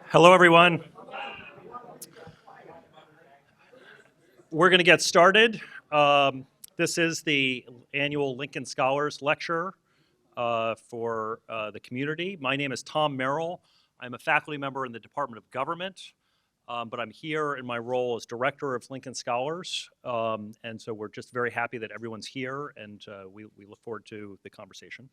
Hello, everyone. We're going to get started. This is the annual Lincoln Scholars Lecture for the community. My name is Tom Merrill. I'm a faculty member in the Department of Government, but I'm here in my role as Director of Lincoln Scholars. And so we're just very happy that everyone's here, and we look forward to the conversation.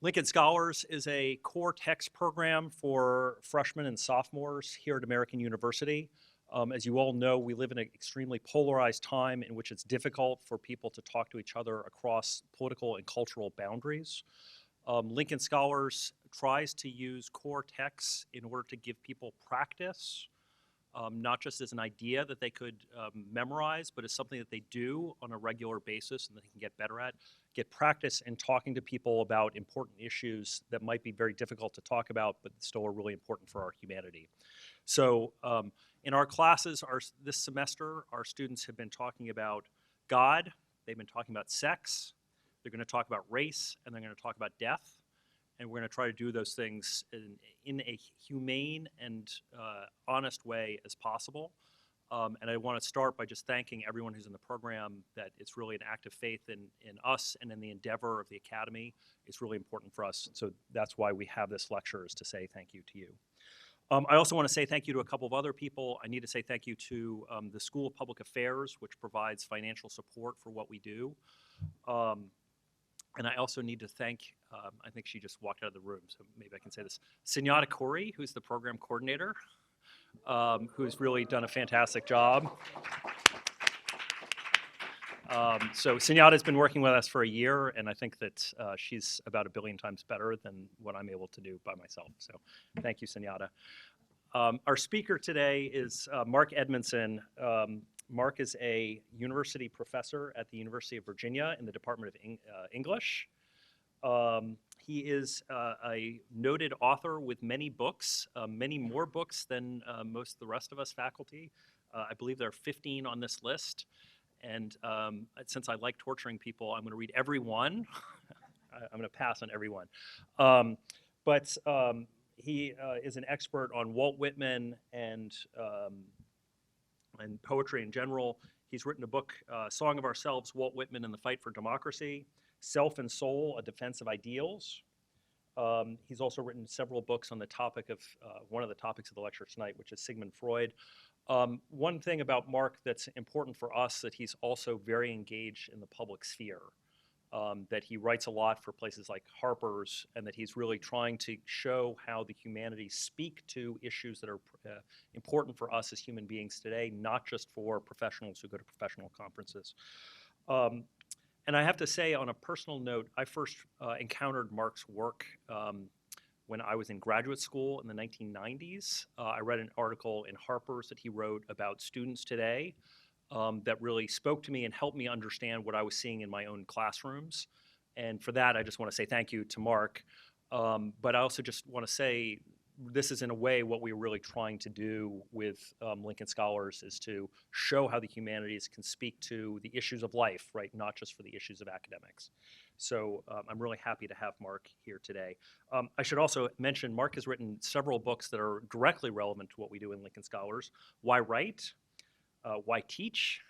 Lincoln Scholars is a core text program for freshmen and sophomores here at American University. As you all know, we live in an extremely polarized time in which it's difficult for people to talk to each other across political and cultural boundaries. Lincoln Scholars tries to use core texts in order to give people practice, not just as an idea that they could memorize, but as something that they do on a regular basis and that they can get better at. Get practice in talking to people about important issues that might be very difficult to talk about, but still are really important for our humanity. So in our classes this semester, our students have been talking about God, they've been talking about sex, they're going to talk about race, and they're going to talk about death. And we're going to try to do those things in a humane and honest way as possible. And I want to start by just thanking everyone who's in the program, that it's really an act of faith in us and in the endeavor of the Academy. It's really important for us. So that's why we have this lecture, is to say thank you to you. I also want to say thank you to a couple of other people. I need to say thank you to the School of Public Affairs, which provides financial support for what we do. And I also need to thank, I think she just walked out of the room, so maybe I can say this, Senyata Corey, who's the program coordinator, who's really done a fantastic job. So Senyata's been working with us for a year, and I think that she's about 1 billion times better than what I'm able to do by myself. So thank you, Senyata. Our speaker today is Mark Edmundson. Mark is a university professor at the University of Virginia in the Department of English. He is a noted author with many books, many more books than most of the rest of us faculty. I believe there are 15 on this list. And since I like torturing people, I'm going to read every one. I'm going to pass on every one. But he is an expert on Walt Whitman and poetry in general. He's written a book, Song of Ourselves, Walt Whitman and the Fight for Democracy, Self and Soul, A Defense of Ideals. He's also written several books on the topic of, one of the topics of the lecture tonight, which is Sigmund Freud. One thing about Mark that's important for us, that he's also very engaged in the public sphere. That he writes a lot for places like Harper's, and that he's really trying to show how the humanities speak to issues that are important for us as human beings today, not just for professionals who go to professional conferences. And I have to say, on a personal note, I first encountered Mark's work when I was in graduate school in the 1990s. I read an article in Harper's that he wrote about students today. That really spoke to me and helped me understand what I was seeing in my own classrooms. And for that, I just want to say thank you to Mark. But I also just want to say, this is in a way what we're really trying to do with Lincoln Scholars, is to show how the humanities can speak to the issues of life, right? Not just for the issues of academics. So I'm really happy to have Mark here today. I should also mention, Mark has written several books that are directly relevant to what we do in Lincoln Scholars. Why Write? Why Teach?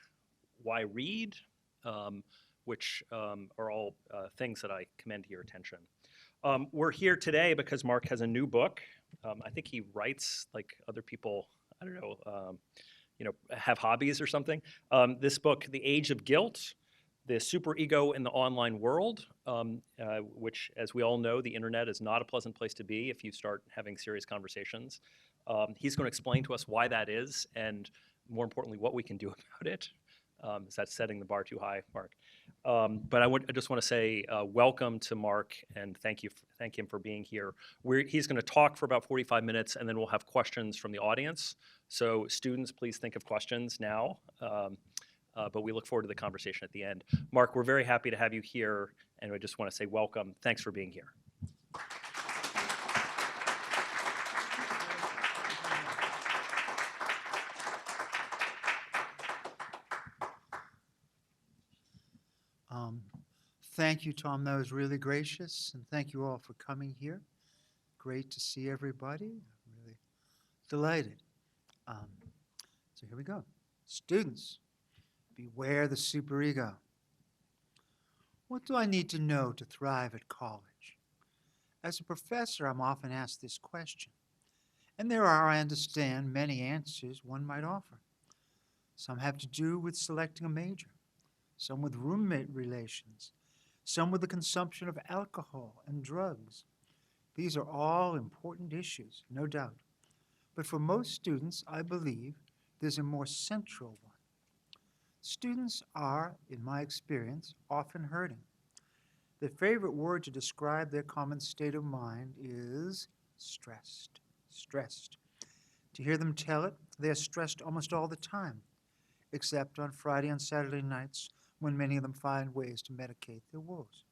Why Read? Which are all things that I commend to your attention. We're here today because Mark has a new book. I think he writes like other people, I don't know, have hobbies or something. This book, The Age of Guilt, The Superego in the Online World, which, as we all know, the internet is not a pleasant place to be if you start having serious conversations. He's going to explain to us why that is, and more importantly, what we can do about it. Is that setting the bar too high, Mark? But I just want to say welcome to Mark, and thank him for being here. He's going to talk for about 45 minutes, and then we'll have questions from the audience. So students, please think of questions now. But we look forward to the conversation at the end. Mark, we're very happy to have you here, and I just want to say welcome. Thanks for being here. Thank you, Tom. That was really gracious, and thank you all for coming here. Great to see everybody. I'm really delighted. Um, so here we go. Students, beware the superego. What do I need to know to thrive at college? As a professor, I'm often asked this question, and there are, I understand, many answers one might offer. Some have to do with selecting a major, some with roommate relations, some with the consumption of alcohol and drugs. These are all important issues, no doubt. But for most students, I believe there's a more central one. Students are, in my experience, often hurting. Their favorite word to describe their common state of mind is stressed. Stressed. To hear them tell it, they are stressed almost all the time, except on Friday and Saturday nights when many of them find ways to medicate their woes.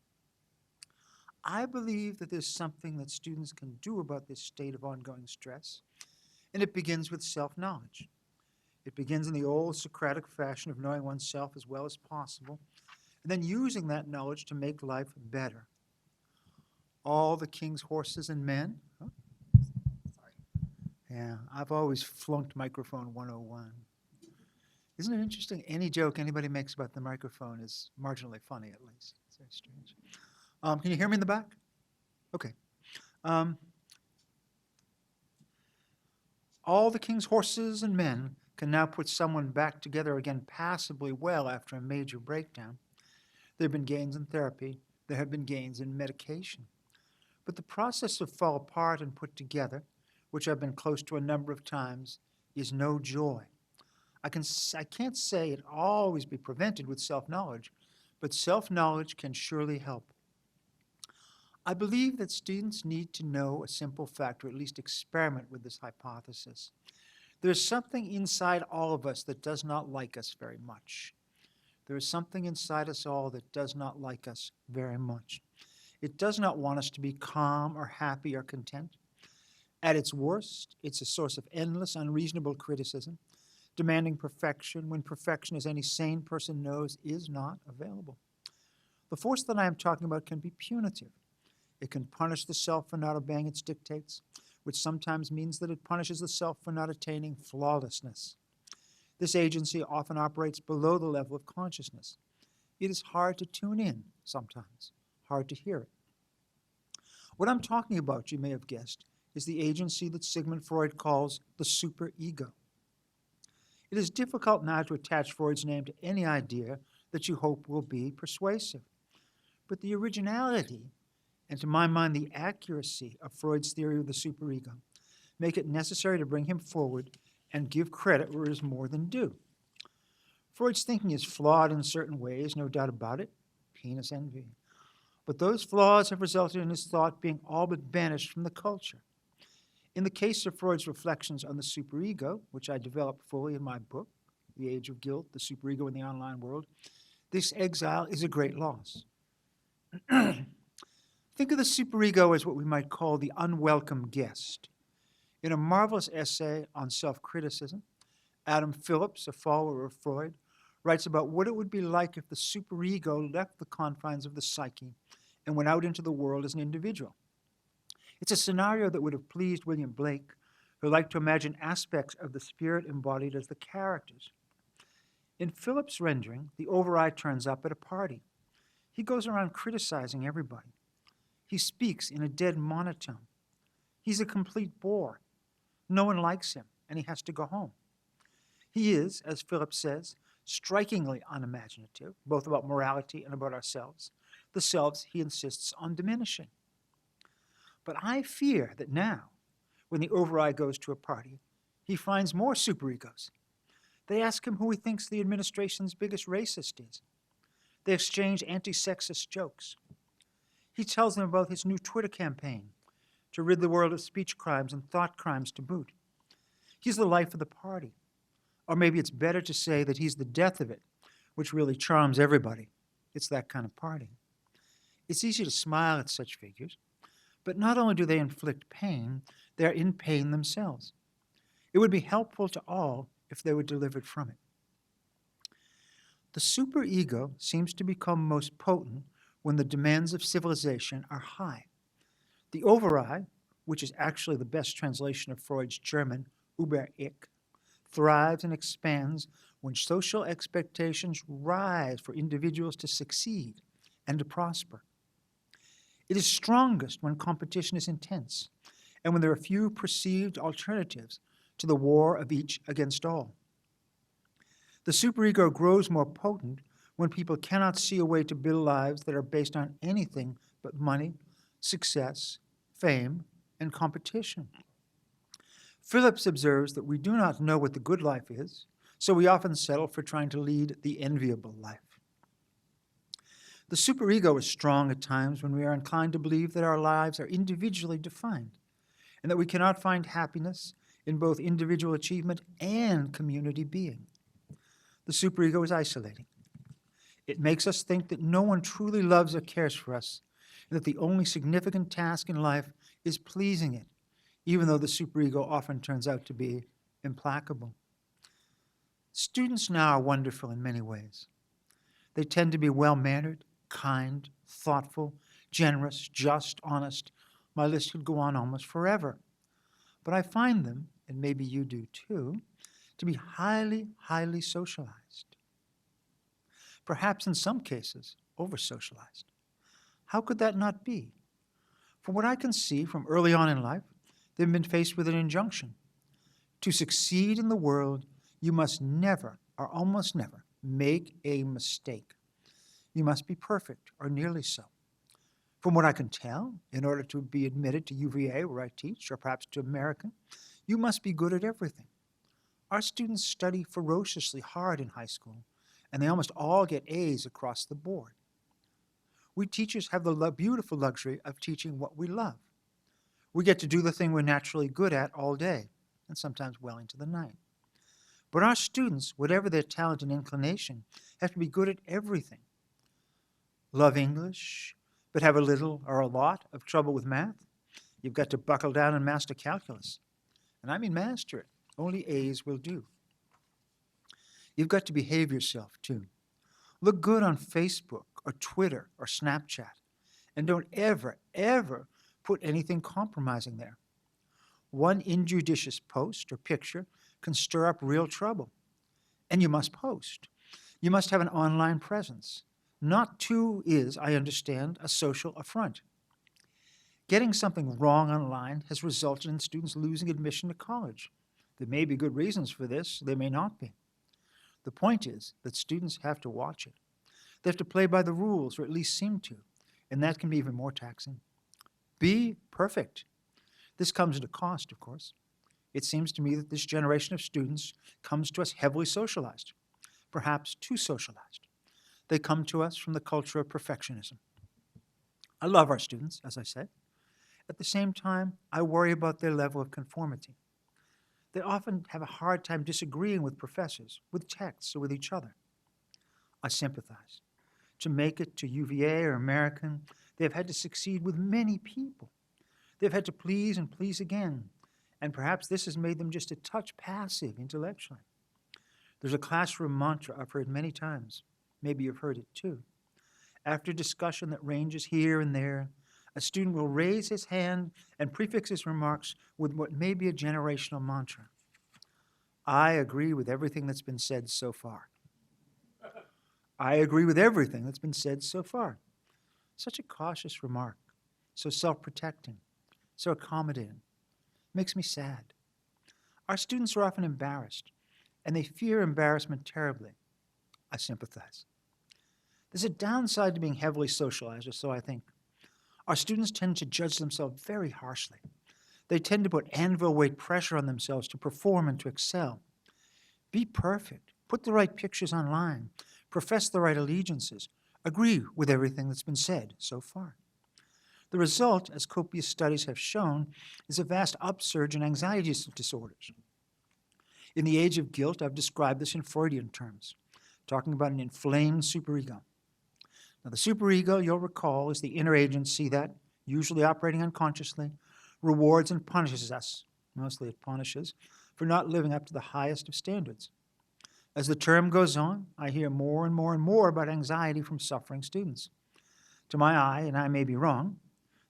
I believe that there's something that students can do about this state of ongoing stress, and it begins with self knowledge. It begins in the old Socratic fashion of knowing oneself as well as possible, and then using that knowledge to make life better. All the king's horses and men. Oh, yeah, I've always flunked microphone 101. Isn't it interesting? Any joke anybody makes about the microphone is marginally funny, at least. It's very strange. Can you hear me in the back? Okay. Um, all the king's horses and men can now put someone back together again passably well after a major breakdown. There have been gains in therapy. There have been gains in medication. But the process of fall apart and put together, which I've been close to a number of times, is no joy. I can't say it always be prevented with self-knowledge, but self-knowledge can surely help. I believe that students need to know a simple fact, or at least experiment with this hypothesis. There's something inside all of us that does not like us very much. There is something inside us all that does not like us very much. It does not want us to be calm or happy or content. At its worst, it's a source of endless, unreasonable criticism, demanding perfection when perfection, as any sane person knows, is not available. The force that I am talking about can be punitive. It can punish the self for not obeying its dictates, which sometimes means that it punishes the self for not attaining flawlessness. This agency often operates below the level of consciousness. It is hard to tune in sometimes, hard to hear it. What I'm talking about, you may have guessed, is the agency that Sigmund Freud calls the superego. It is difficult now to attach Freud's name to any idea that you hope will be persuasive. But the originality, and to my mind the accuracy of Freud's theory of the superego, make it necessary to bring him forward and give credit where it is more than due. Freud's thinking is flawed in certain ways, no doubt about it, penis envy. But those flaws have resulted in his thought being all but banished from the culture. In the case of Freud's reflections on the superego, which I develop fully in my book, The Age of Guilt, The Superego in the Online World, this exile is a great loss. Think of the superego as what we might call the unwelcome guest. In a marvelous essay on self-criticism, Adam Phillips, a follower of Freud, writes about what it would be like if the superego left the confines of the psyche and went out into the world as an individual. It's a scenario that would have pleased William Blake, who liked to imagine aspects of the spirit embodied as the characters. In Phillips' rendering, the override turns up at a party. He goes around criticizing everybody. He speaks in a dead monotone. He's a complete bore. No one likes him, and he has to go home. He is, as Phillips says, strikingly unimaginative, both about morality and about ourselves, the selves he insists on diminishing. But I fear that now, when the override goes to a party, he finds more superegos. They ask him who he thinks the administration's biggest racist is. They exchange anti-sexist jokes. He tells them about his new Twitter campaign to rid the world of speech crimes and thought crimes to boot. He's the life of the party. Or maybe it's better to say that he's the death of it, which really charms everybody. It's that kind of party. It's easy to smile at such figures, but not only do they inflict pain, they're in pain themselves. It would be helpful to all if they were delivered from it. The superego seems to become most potent when the demands of civilization are high. The override, which is actually the best translation of Freud's German Über-Ich, thrives and expands when social expectations rise for individuals to succeed and to prosper. It is strongest when competition is intense and when there are few perceived alternatives to the war of each against all. The superego grows more potent when people cannot see a way to build lives that are based on anything but money, success, fame, and competition. Phillips observes that we do not know what the good life is, so we often settle for trying to lead the enviable life. The superego is strong at times when we are inclined to believe that our lives are individually defined and that we cannot find happiness in both individual achievement and community being. The superego is isolating. It makes us think that no one truly loves or cares for us, and that the only significant task in life is pleasing it, even though the superego often turns out to be implacable. Students now are wonderful in many ways. They tend to be well-mannered, kind, thoughtful, generous, just, honest. My list could go on almost forever. But I find them, and maybe you do too, to be highly, highly socialized. Perhaps in some cases, over-socialized. How could that not be? From what I can see from early on in life, they've been faced with an injunction. To succeed in the world, you must never, or almost never, make a mistake. You must be perfect, or nearly so. From what I can tell, in order to be admitted to UVA, where I teach, or perhaps to American, you must be good at everything. Our students study ferociously hard in high school, and they almost all get A's across the board. We teachers have the beautiful luxury of teaching what we love. We get to do the thing we're naturally good at all day, and sometimes well into the night. But our students, whatever their talent and inclination, have to be good at everything. Love English, but have a little or a lot of trouble with math? You've got to buckle down and master calculus. And I mean master it. Only A's will do. You've got to behave yourself, too. Look good on Facebook or Twitter or Snapchat. And don't ever, ever put anything compromising there. One injudicious post or picture can stir up real trouble. And you must post. You must have an online presence. Not to is, I understand, a social affront. Getting something wrong online has resulted in students losing admission to college. There may be good reasons for this, there may not be. The point is that students have to watch it. They have to play by the rules, or at least seem to, and that can be even more taxing. Be perfect. This comes at a cost, of course. It seems to me that this generation of students comes to us heavily socialized, perhaps too socialized. They come to us from the culture of perfectionism. I love our students, as I said. At the same time, I worry about their level of conformity. They often have a hard time disagreeing with professors, with texts, or with each other. I sympathize. To make it to UVA or American, they have had to succeed with many people. They've had to please and please again, and perhaps this has made them just a touch passive intellectually. There's a classroom mantra I've heard many times. Maybe you've heard it too. After discussion that ranges here and there, a student will raise his hand and prefix his remarks with what may be a generational mantra. I agree with everything that's been said so far. I agree with everything that's been said so far. Such a cautious remark, so self-protecting, so accommodating. Makes me sad. Our students are often embarrassed, and they fear embarrassment terribly. I sympathize. There's a downside to being heavily socialized, or so I think. Our students tend to judge themselves very harshly. They tend to put anvil weight pressure on themselves to perform and to excel. Be perfect. Put the right pictures online. Profess the right allegiances. Agree with everything that's been said so far. The result, as copious studies have shown, is a vast upsurge in anxiety disorders. In the age of guilt, I've described this in Freudian terms, talking about an inflamed superego. Now, the superego, you'll recall, is the inner agency that, usually operating unconsciously, rewards and punishes us, mostly it punishes, for not living up to the highest of standards. As the term goes on, I hear more and more and more about anxiety from suffering students. To my eye, and I may be wrong,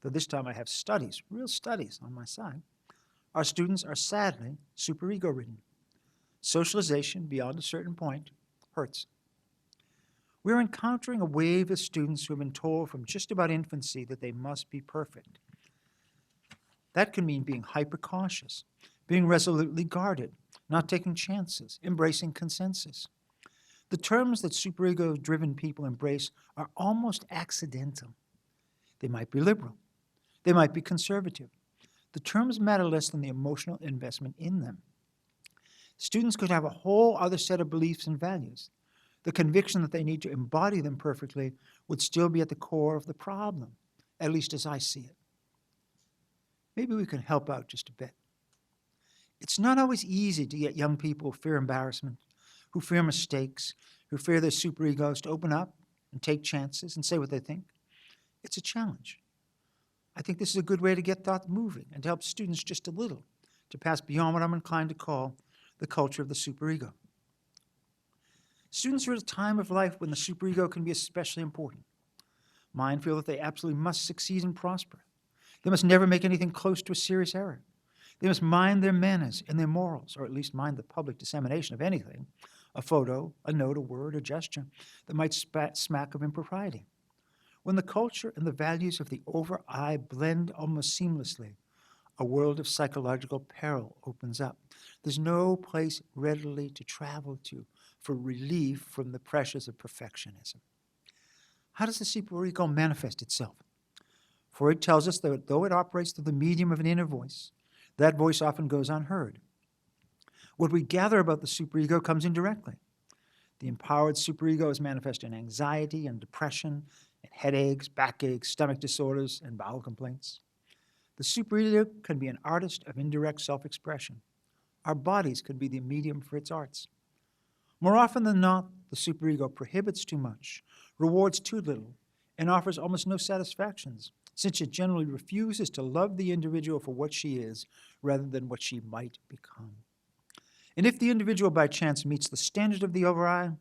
though this time I have studies, real studies on my side, our students are sadly superego ridden. Socialization beyond a certain point hurts. We're encountering a wave of students who have been told from just about infancy that they must be perfect. That can mean being hyper-cautious, being resolutely guarded, not taking chances, embracing consensus. The terms that superego-driven people embrace are almost accidental. They might be liberal. They might be conservative. The terms matter less than the emotional investment in them. Students could have a whole other set of beliefs and values. The conviction that they need to embody them perfectly would still be at the core of the problem, at least as I see it. Maybe we can help out just a bit. It's not always easy to get young people who fear embarrassment, who fear mistakes, who fear their superegos to open up and take chances and say what they think. It's a challenge. I think this is a good way to get thought moving and to help students just a little to pass beyond what I'm inclined to call the culture of the superego. Students are at a time of life when the superego can be especially important. Mine feel that they absolutely must succeed and prosper. They must never make anything close to a serious error. They must mind their manners and their morals, or at least mind the public dissemination of anything, a photo, a note, a word, a gesture, that might smack of impropriety. When the culture and the values of the over-I blend almost seamlessly, a world of psychological peril opens up. There's no place readily to travel to for relief from the pressures of perfectionism. How does the superego manifest itself? Freud tells us that though it operates through the medium of an inner voice, that voice often goes unheard. What we gather about the superego comes indirectly. The empowered superego is manifest in anxiety and depression, and headaches, backaches, stomach disorders, and bowel complaints. The superego can be an artist of indirect self-expression. Our bodies can be the medium for its arts. More often than not, the superego prohibits too much, rewards too little, and offers almost no satisfactions, since it generally refuses to love the individual for what she is rather than what she might become. And if the individual by chance meets the standard of the over-I,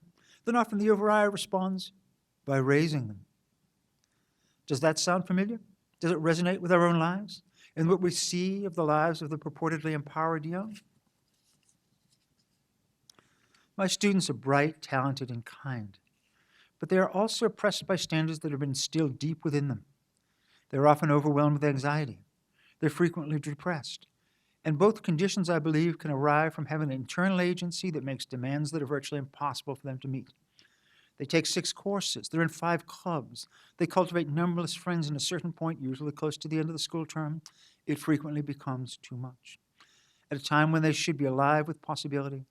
then often the over-I responds by raising them. Does that sound familiar? Does it resonate with our own lives and what we see of the lives of the purportedly empowered young? My students are bright, talented, and kind, but they are also oppressed by standards that have been instilled deep within them. They're often overwhelmed with anxiety. They're frequently depressed. And both conditions, I believe, can arise from having an internal agency that makes demands that are virtually impossible for them to meet. They take 6 courses. They're in 5 clubs. They cultivate numberless friends, and at a certain point, usually close to the end of the school term, it frequently becomes too much. At a time when they should be alive with possibility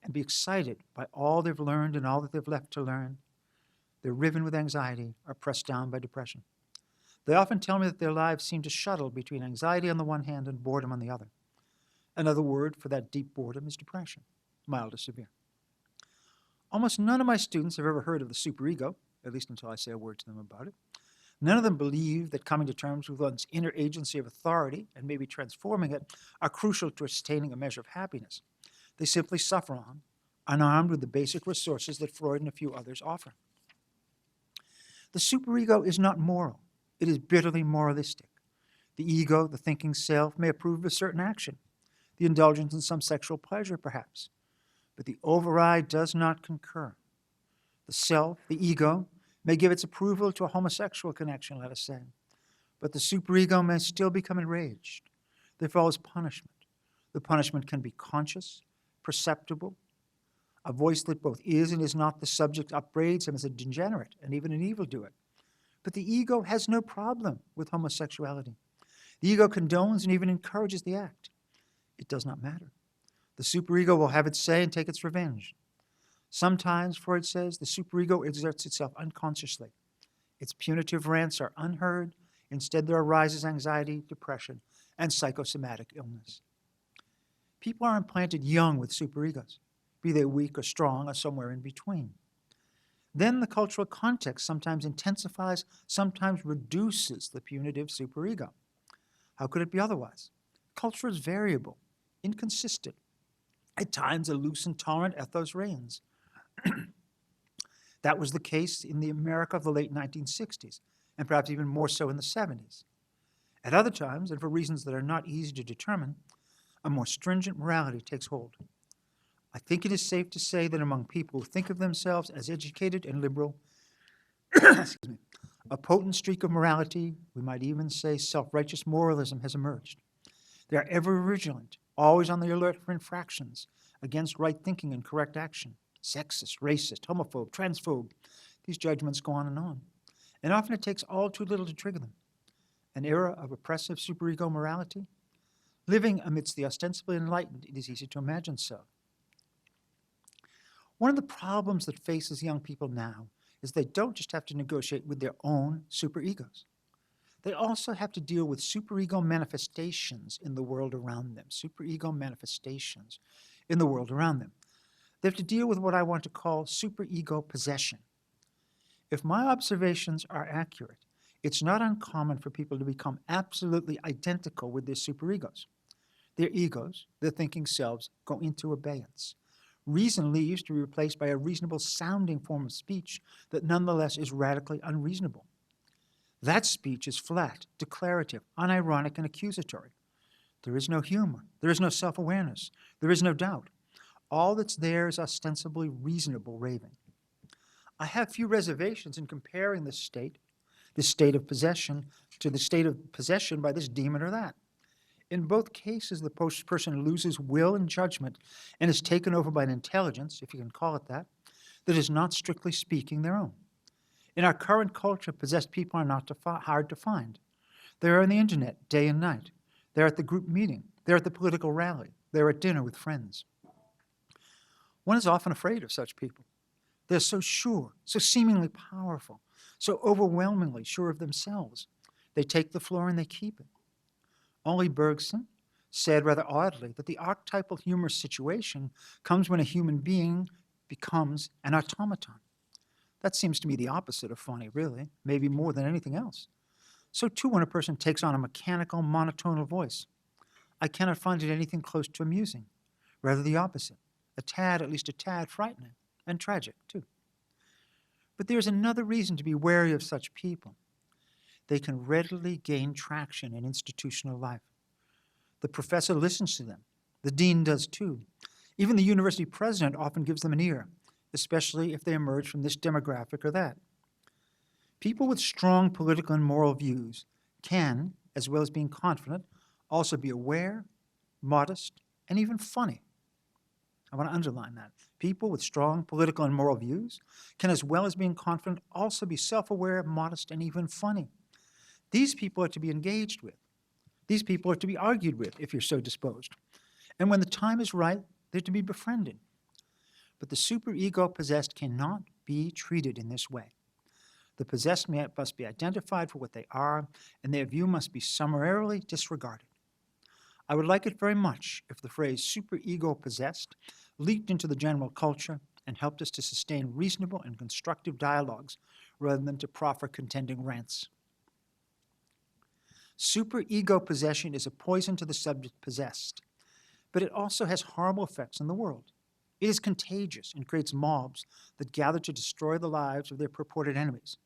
and be excited by all they've learned and all that they've left to learn, they're riven with anxiety or pressed down by depression. They often tell me that their lives seem to shuttle between anxiety on the one hand and boredom on the other. Another word for that deep boredom is depression, mild or severe. Almost none of my students have ever heard of the superego, at least until I say a word to them about it. None of them believe that coming to terms with one's inner agency of authority and maybe transforming it are crucial to attaining a measure of happiness. They simply suffer on, unarmed with the basic resources that Freud and a few others offer. The superego is not moral. It is bitterly moralistic. The ego, the thinking self, may approve of a certain action, the indulgence in some sexual pleasure, perhaps. But the over-I does not concur. The self, the ego, may give its approval to a homosexual connection, let us say. But the superego may still become enraged. There follows punishment. The punishment can be conscious, perceptible. A voice that both is and is not the subject upbraids him as a degenerate and even an evildoer. But the ego has no problem with homosexuality. The ego condones and even encourages the act. It does not matter. The superego will have its say and take its revenge. Sometimes, Freud says, the superego exerts itself unconsciously. Its punitive rants are unheard. Instead, there arises anxiety, depression, and psychosomatic illness. People are implanted young with superegos, be they weak or strong or somewhere in between. Then the cultural context sometimes intensifies, sometimes reduces the punitive superego. How could it be otherwise? Culture is variable, inconsistent. At times, a loose and tolerant ethos reigns. That was the case in the America of the late 1960s, and perhaps even more so in the 70s. At other times, and for reasons that are not easy to determine, a more stringent morality takes hold. I think it is safe to say that among people who think of themselves as educated and liberal, excuse me, a potent streak of morality, we might even say self-righteous moralism, has emerged. They are ever vigilant, always on the alert for infractions against right thinking and correct action. Sexist, racist, homophobe, transphobe. These judgments go on, and often it takes all too little to trigger them. An era of oppressive superego morality? Living amidst the ostensibly enlightened, it is easy to imagine so. One of the problems that faces young people now is they don't just have to negotiate with their own superegos. They also have to deal with superego manifestations in the world around them. Superego manifestations in the world around them. They have to deal with what I want to call superego possession. If my observations are accurate, it's not uncommon for people to become absolutely identical with their superegos. Their egos, their thinking selves, go into abeyance. Reason leaves to be replaced by a reasonable sounding form of speech that nonetheless is radically unreasonable. That speech is flat, declarative, unironic, and accusatory. There is no humor. There is no self-awareness. There is no doubt. All that's there is ostensibly reasonable raving. I have few reservations in comparing this state of possession, to the state of possession by this demon or that. In both cases, the person loses will and judgment and is taken over by an intelligence, if you can call it that is not strictly speaking their own. In our current culture, possessed people are not hard to find. They're on the internet day and night. They're at the group meeting. They're at the political rally. They're at dinner with friends. One is often afraid of such people. They're so sure, so seemingly powerful, so overwhelmingly sure of themselves. They take the floor and they keep it. Only Bergson said rather oddly that the archetypal humorous situation comes when a human being becomes an automaton. That seems to me the opposite of funny, really, maybe more than anything else. So too when a person takes on a mechanical, monotonal voice. I cannot find it anything close to amusing. Rather the opposite, at least a tad frightening, and tragic too. But there's another reason to be wary of such people. They can readily gain traction in institutional life. The professor listens to them. The dean does too. Even the university president often gives them an ear, especially if they emerge from this demographic or that. People with strong political and moral views can, as well as being confident, also be aware, modest, and even funny. I want to underline that. People with strong political and moral views can, as well as being confident, also be self-aware, modest, and even funny. These people are to be engaged with. These people are to be argued with, if you're so disposed. And when the time is right, they're to be befriended. But the superego possessed cannot be treated in this way. The possessed must be identified for what they are, and their view must be summarily disregarded. I would like it very much if the phrase superego possessed leaked into the general culture and helped us to sustain reasonable and constructive dialogues rather than to proffer contending rants. Superego possession is a poison to the subject possessed, but it also has horrible effects in the world. It is contagious and creates mobs that gather to destroy the lives of their purported enemies.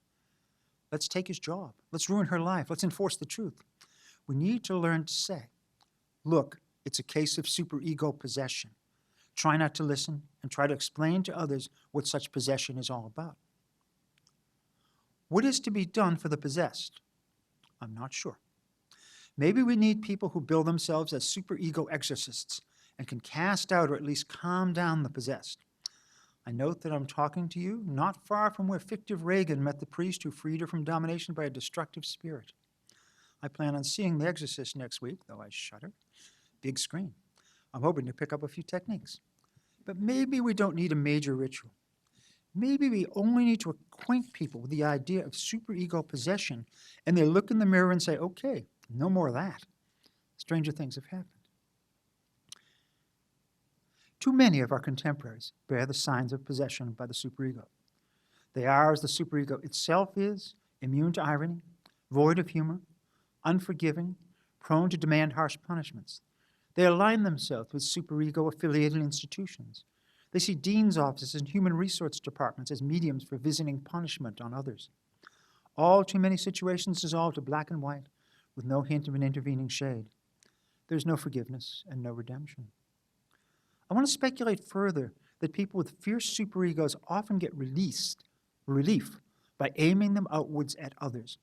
Let's take his job. Let's ruin her life. Let's enforce the truth. We need to learn to say, look, it's a case of superego possession. Try not to listen and try to explain to others what such possession is all about. What is to be done for the possessed? I'm not sure. Maybe we need people who bill themselves as superego exorcists and can cast out or at least calm down the possessed. I note that I'm talking to you not far from where fictive Reagan met the priest who freed her from domination by a destructive spirit. I plan on seeing The Exorcist next week, though I shudder. Big screen. I'm hoping to pick up a few techniques. But maybe we don't need a major ritual. Maybe we only need to acquaint people with the idea of superego possession, and they look in the mirror and say, okay, no more of that. Stranger things have happened. Too many of our contemporaries bear the signs of possession by the superego. They are, as the superego itself is, immune to irony, void of humor, unforgiving, prone to demand harsh punishments. They align themselves with superego-affiliated institutions. They see dean's offices and human resource departments as mediums for visiting punishment on others. All too many situations dissolve to black and white, with no hint of an intervening shade. There's no forgiveness and no redemption. I want to speculate further that people with fierce superegos often get relief by aiming them outwards at others.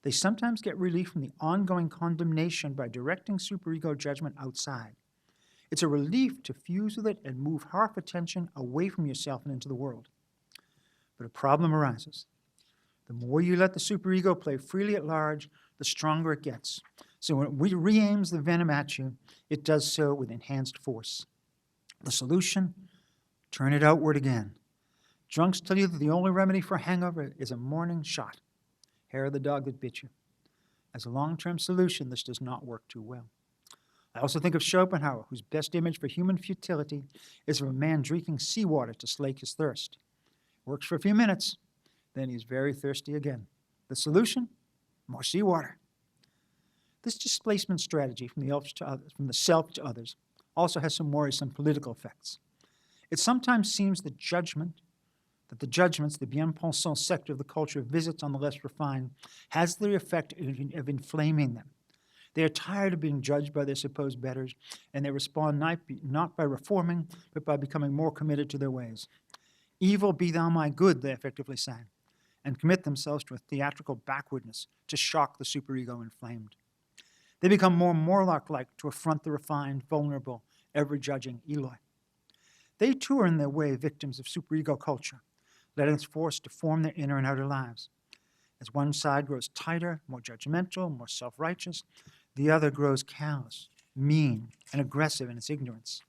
They sometimes get relief from the ongoing condemnation by directing superego judgment outside. It's a relief to fuse with it and move half attention away from yourself and into the world. But a problem arises. The more you let the superego play freely at large, the stronger it gets. So when it re-aims the venom at you, it does so with enhanced force. The solution? Turn it outward again. Drunks tell you that the only remedy for a hangover is a morning shot. Hair of the dog that bit you. As a long-term solution, this does not work too well. I also think of Schopenhauer, whose best image for human futility is of a man drinking seawater to slake his thirst. Works for a few minutes, then he's very thirsty again. The solution? More seawater. This displacement strategy from the self to others also has some worrisome political effects. It sometimes seems that the judgments the bien-pensant sector of the culture visits on the less refined has the effect of inflaming them. They are tired of being judged by their supposed betters, and they respond not by reforming, but by becoming more committed to their ways. Evil be thou my good, they effectively say, and commit themselves to a theatrical backwardness to shock the superego inflamed. They become more Morlock-like to affront the refined, vulnerable, ever-judging Eloi. They too are in their way victims of superego culture, letting its force deform their inner and outer lives. As one side grows tighter, more judgmental, more self-righteous, the other grows callous, mean, and aggressive in its ignorance.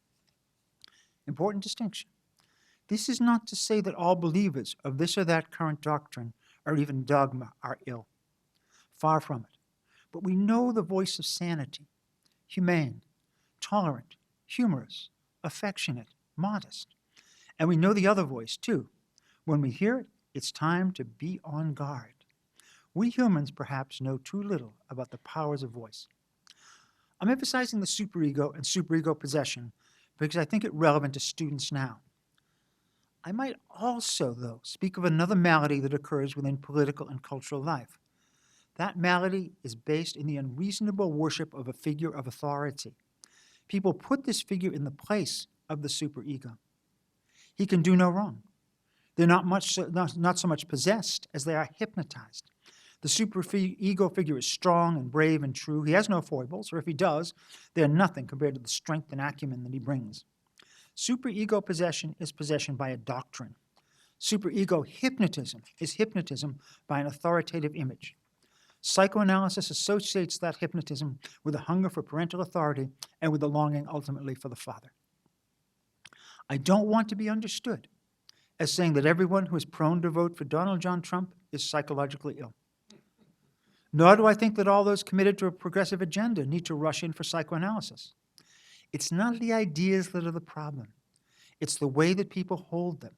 Important distinction. This is not to say that all believers of this or that current doctrine or even dogma are ill. Far from it. But we know the voice of sanity, humane, tolerant, humorous, affectionate, modest. And we know the other voice, too. When we hear it, it's time to be on guard. We humans perhaps know too little about the powers of voice. I'm emphasizing the superego and superego possession because I think it relevant to students now. I might also, though, speak of another malady that occurs within political and cultural life. That malady is based in the unreasonable worship of a figure of authority. People put this figure in the place of the superego. He can do no wrong. They're not so much possessed as they are hypnotized. The superego figure is strong and brave and true. He has no foibles, or if he does, they're nothing compared to the strength and acumen that he brings. Superego possession is possession by a doctrine. Superego hypnotism is hypnotism by an authoritative image. Psychoanalysis associates that hypnotism with a hunger for parental authority and with a longing ultimately for the father. I don't want to be understood as saying that everyone who is prone to vote for Donald John Trump is psychologically ill. Nor do I think that all those committed to a progressive agenda need to rush in for psychoanalysis. It's not the ideas that are the problem. It's the way that people hold them.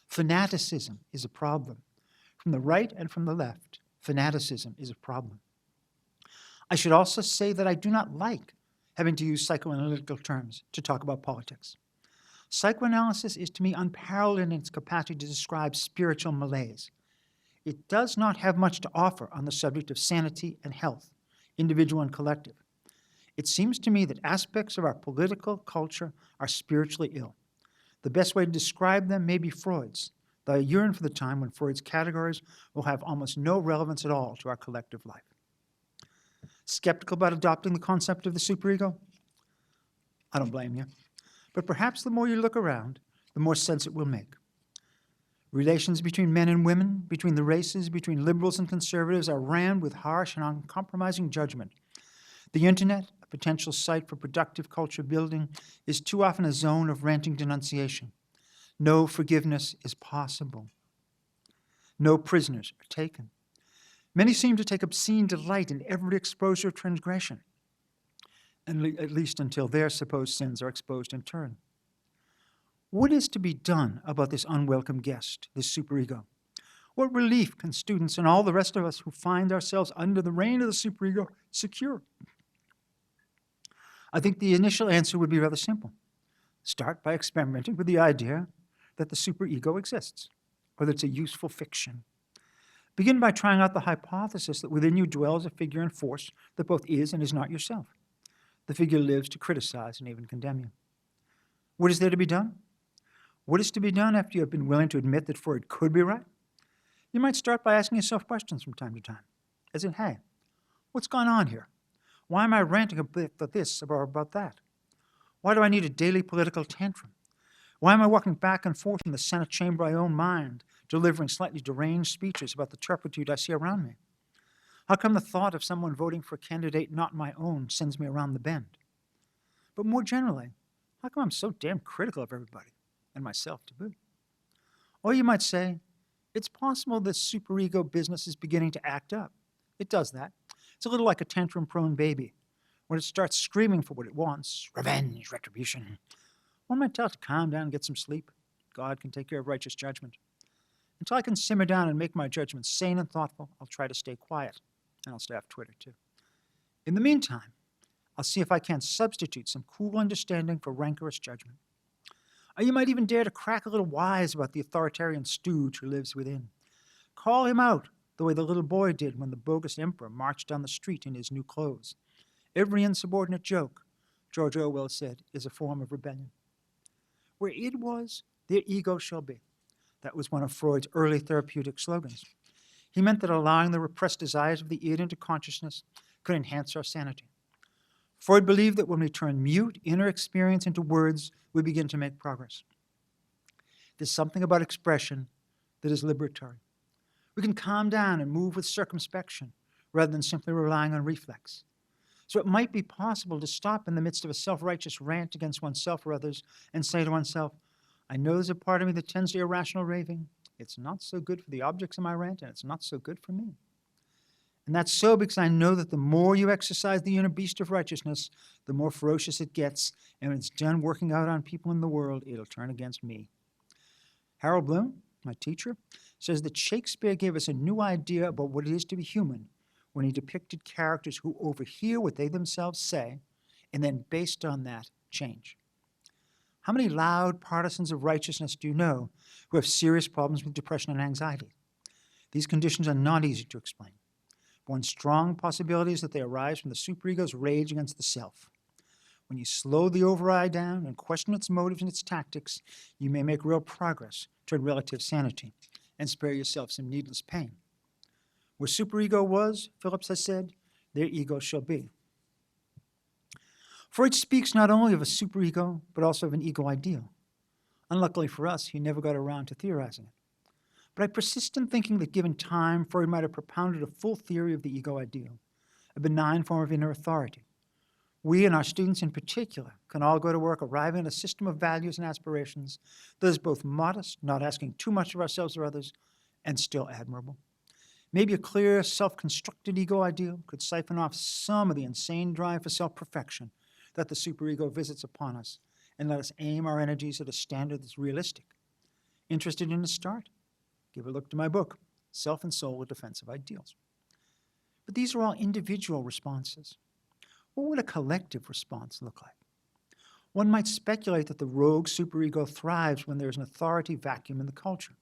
Fanaticism is a problem. From the right and from the left, fanaticism is a problem. I should also say that I do not like having to use psychoanalytical terms to talk about politics. Psychoanalysis is to me unparalleled in its capacity to describe spiritual malaise. It does not have much to offer on the subject of sanity and health, individual and collective. It seems to me that aspects of our political culture are spiritually ill. The best way to describe them may be Freud's, though I yearn for the time when Freud's categories will have almost no relevance at all to our collective life. Skeptical about adopting the concept of the superego? I don't blame you. But perhaps the more you look around, the more sense it will make. Relations between men and women, between the races, between liberals and conservatives are rammed with harsh and uncompromising judgment. The internet, a potential site for productive culture building, is too often a zone of ranting denunciation. No forgiveness is possible. No prisoners are taken. Many seem to take obscene delight in every exposure of transgression, at least until their supposed sins are exposed in turn. What is to be done about this unwelcome guest, this superego? What relief can students and all the rest of us who find ourselves under the reign of the superego secure? I think the initial answer would be rather simple. Start by experimenting with the idea that the superego exists, or that it's a useful fiction. Begin by trying out the hypothesis that within you dwells a figure and force that both is and is not yourself. The figure lives to criticize and even condemn you. What is there to be done? What is to be done after you have been willing to admit that Freud could be right? You might start by asking yourself questions from time to time, as in, hey, what's going on here? Why am I ranting about this or about that? Why do I need a daily political tantrum? Why am I walking back and forth in the Senate chamber of my own mind, delivering slightly deranged speeches about the turpitude I see around me? How come the thought of someone voting for a candidate not my own sends me around the bend? But more generally, how come I'm so damn critical of everybody, and myself to boot? Or you might say, it's possible this superego business is beginning to act up. It does that. It's a little like a tantrum-prone baby. When it starts screaming for what it wants, revenge, retribution, one might tell it to calm down and get some sleep. God can take care of righteous judgment. Until I can simmer down and make my judgments sane and thoughtful, I'll try to stay quiet, and I'll stay off Twitter too. In the meantime, I'll see if I can't substitute some cool understanding for rancorous judgment. Or you might even dare to crack a little wise about the authoritarian stooge who lives within. Call him out the way the little boy did when the bogus emperor marched down the street in his new clothes. Every insubordinate joke, George Orwell said, is a form of rebellion. Where id was, there ego shall be. That was one of Freud's early therapeutic slogans. He meant that allowing the repressed desires of the id into consciousness could enhance our sanity. Freud believed that when we turn mute inner experience into words, we begin to make progress. There's something about expression that is liberatory. We can calm down and move with circumspection rather than simply relying on reflex. So it might be possible to stop in the midst of a self-righteous rant against oneself or others and say to oneself, I know there's a part of me that tends to irrational raving. It's not so good for the objects of my rant, and it's not so good for me. And that's so because I know that the more you exercise the inner beast of righteousness, the more ferocious it gets, and when it's done working out on people in the world, it'll turn against me. Harold Bloom, my teacher, says that Shakespeare gave us a new idea about what it is to be human when he depicted characters who overhear what they themselves say and then, based on that, change. How many loud partisans of righteousness do you know who have serious problems with depression and anxiety? These conditions are not easy to explain. One strong possibility is that they arise from the superego's rage against the self. When you slow the override down and question its motives and its tactics, you may make real progress toward relative sanity and spare yourself some needless pain. Where superego was, Phillips has said, their ego shall be. Freud speaks not only of a superego, but also of an ego ideal. Unluckily for us, he never got around to theorizing it. But I persist in thinking that given time, Freud might have propounded a full theory of the ego ideal, a benign form of inner authority. We and our students in particular can all go to work arriving at a system of values and aspirations that is both modest, not asking too much of ourselves or others, and still admirable. Maybe a clear, self-constructed ego ideal could siphon off some of the insane drive for self-perfection that the superego visits upon us and let us aim our energies at a standard that's realistic. Interested in a start? Give a look to my book, Self and Soul, A Defense of Ideals. But these are all individual responses. What would a collective response look like? One might speculate that the rogue superego thrives when there's an authority vacuum in the culture.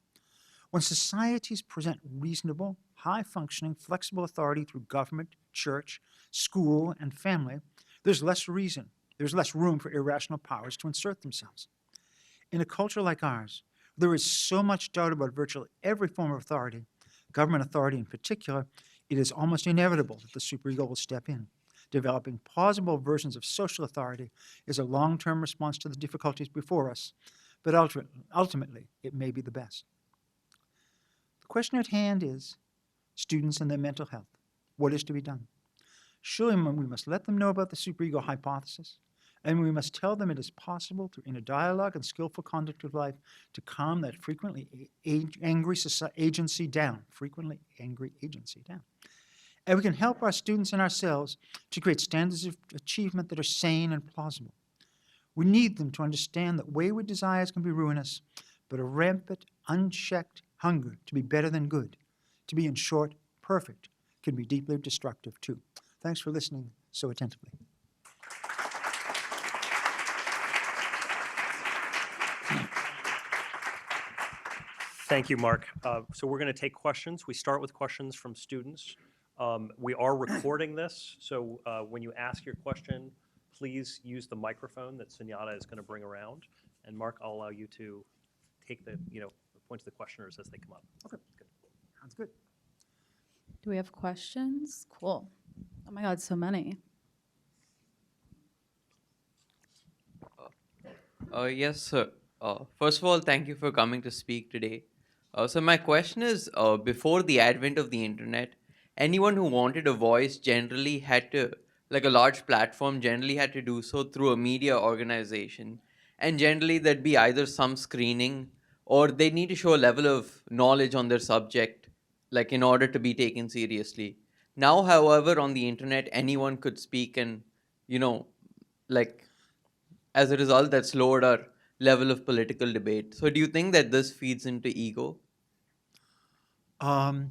When societies present reasonable, high-functioning, flexible authority through government, church, school, and family, there's less room for irrational powers to insert themselves. In a culture like ours, there is so much doubt about virtually every form of authority, government authority in particular, it is almost inevitable that the superego will step in. Developing plausible versions of social authority is a long-term response to the difficulties before us, but ultimately, it may be the best. The question at hand is students and their mental health. What is to be done? Surely we must let them know about the superego hypothesis, and we must tell them it is possible through inner dialogue and skillful conduct of life to calm that frequently angry agency down. And we can help our students and ourselves to create standards of achievement that are sane and plausible. We need them to understand that wayward desires can be ruinous, but a rampant, unchecked hunger to be better than good, to be, in short, perfect, can be deeply destructive too. Thanks for listening so attentively. Thank you, Mark. So we're going to take questions. We start with questions from students. We are recording this, so when you ask your question, please use the microphone that Sunyata is going to bring around. And Mark, I'll allow you to take the point to the questioners as they come up. Okay. Good. Sounds good. Do we have questions? Cool. Oh my God, so many. Yes, sir. First of all, thank you for coming to speak today. So my question is, before the advent of the internet, anyone who wanted a voice generally had to, like a large platform, generally had to do so through a media organization. And generally there'd be either some screening or they need to show a level of knowledge on their subject, like in order to be taken seriously. Now, however, on the internet, anyone could speak and, you know, like as a result, that's lowered our level of political debate. So, do you think that this feeds into ego? I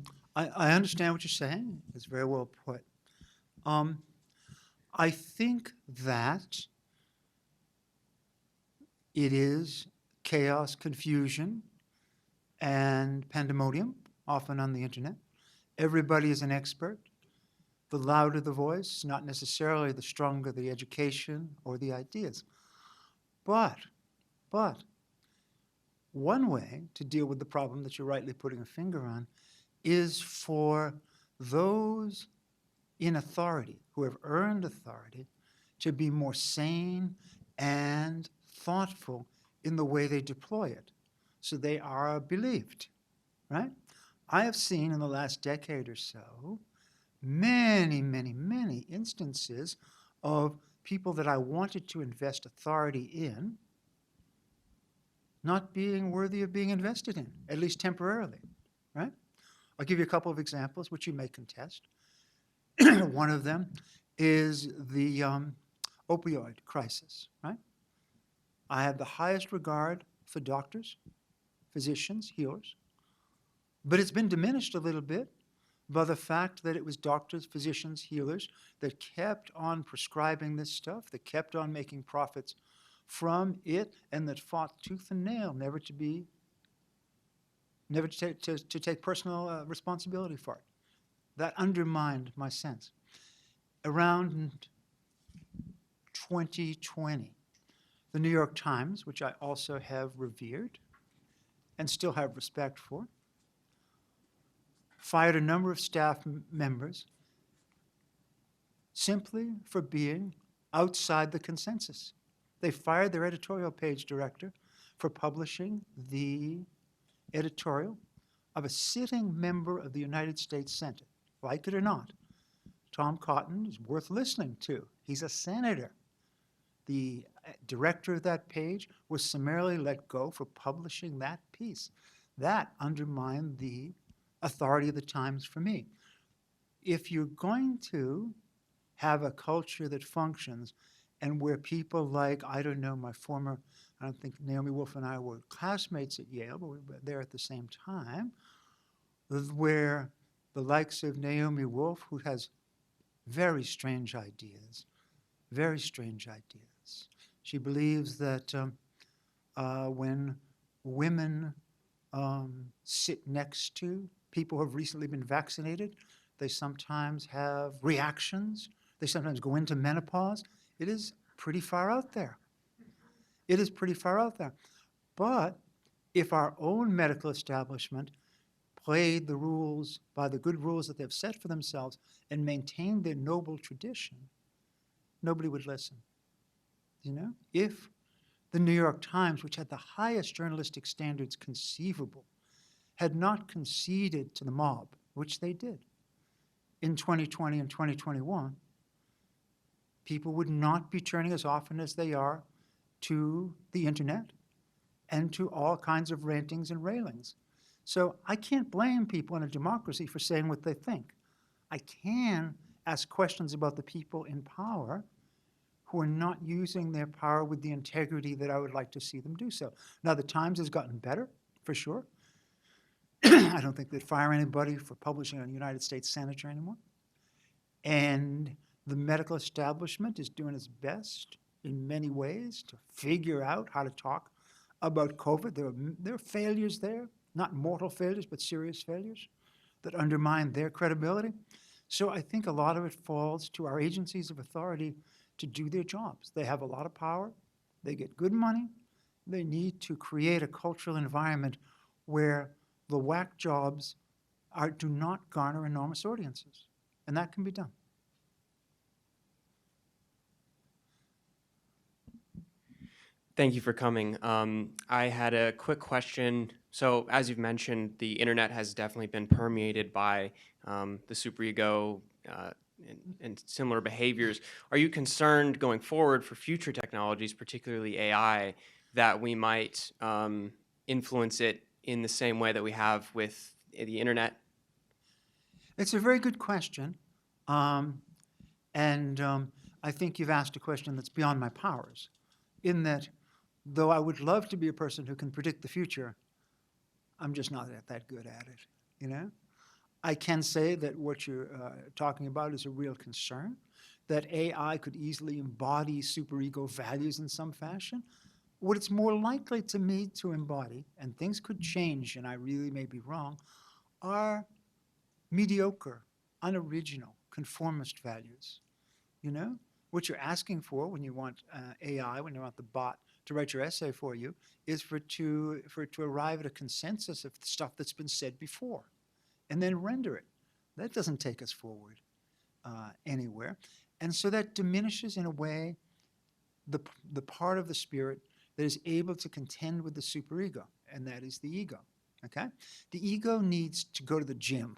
understand what you're saying. It's very well put. Um, I think that it is chaos, confusion, and pandemonium, often on the internet. Everybody is an expert. The louder the voice, not necessarily the stronger the education or the ideas. But one way to deal with the problem that you're rightly putting a finger on is for those in authority, who have earned authority, to be more sane and thoughtful in the way they deploy it, so they are believed, right? I have seen in the last decade or so many, many, many instances of people that I wanted to invest authority in not being worthy of being invested in, at least temporarily, right? I'll give you a couple of examples which you may contest. One of them is the opioid crisis, right? I have the highest regard for doctors, physicians, healers, but it's been diminished a little bit by the fact that it was doctors, physicians, healers that kept on prescribing this stuff, that kept on making profits from it, and that fought tooth and nail never to take personal responsibility for it. That undermined my sense. Around 2020, the New York Times, which I also have revered and still have respect for, fired a number of staff members simply for being outside the consensus. They fired their editorial page director for publishing the editorial of a sitting member of the United States Senate. Like it or not, Tom Cotton is worth listening to. He's a senator. The director of that page was summarily let go for publishing that piece. That undermined the authority of the Times for me. If you're going to have a culture that functions and where people like, I don't know, I don't think Naomi Wolf and I were classmates at Yale, but we were there at the same time, where the likes of Naomi Wolf, who has very strange ideas. She believes that when women sit next to people who have recently been vaccinated, they sometimes have reactions. They sometimes go into menopause. It is pretty far out there. But if our own medical establishment played the rules by the good rules that they've set for themselves and maintained their noble tradition, nobody would listen. If the New York Times, which had the highest journalistic standards conceivable, had not conceded to the mob, which they did in 2020 and 2021, people would not be turning as often as they are to the internet and to all kinds of rantings and railings. So I can't blame people in a democracy for saying what they think. I can ask questions about the people in power who are not using their power with the integrity that I would like to see them do so. Now, the Times has gotten better, for sure. I don't think they'd fire anybody for publishing a United States senator anymore. And the medical establishment is doing its best in many ways to figure out how to talk about COVID. There are failures there, not mortal failures, but serious failures that undermine their credibility. So I think a lot of it falls to our agencies of authority to do their jobs. They have a lot of power. They get good money. They need to create a cultural environment where the whack jobs do not garner enormous audiences. And that can be done. Thank you for coming. I had a quick question. So, as you've mentioned, the internet has definitely been permeated by the superego and similar behaviors. Are you concerned going forward for future technologies, particularly AI, that we might influence it in the same way that we have with the internet? It's a very good question. And I think you've asked a question that's beyond my powers, in that though I would love to be a person who can predict the future, I'm just not that good at it, you know? I can say that what you're talking about is a real concern, that AI could easily embody superego values in some fashion. What it's more likely to me to embody, and things could change, and I really may be wrong, are mediocre, unoriginal, conformist values. You know? What you're asking for when you want AI, when you want the bot to write your essay for you, is for it to arrive at a consensus of the stuff that's been said before, and then render it. That doesn't take us forward anywhere. And so that diminishes, in a way, the part of the spirit that is able to contend with the superego, and that is the ego. Okay? The ego needs to go to the gym.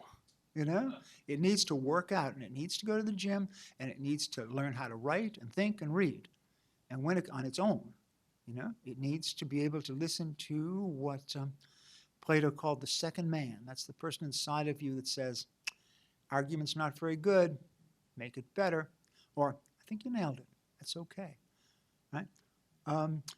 You know, it needs to work out, and it needs to go to the gym, and it needs to learn how to write and think and read. And when it, on its own, you know, it needs to be able to listen to what Plato called the second man. That's the person inside of you that says, argument's not very good, make it better, or I think you nailed it, that's okay, right?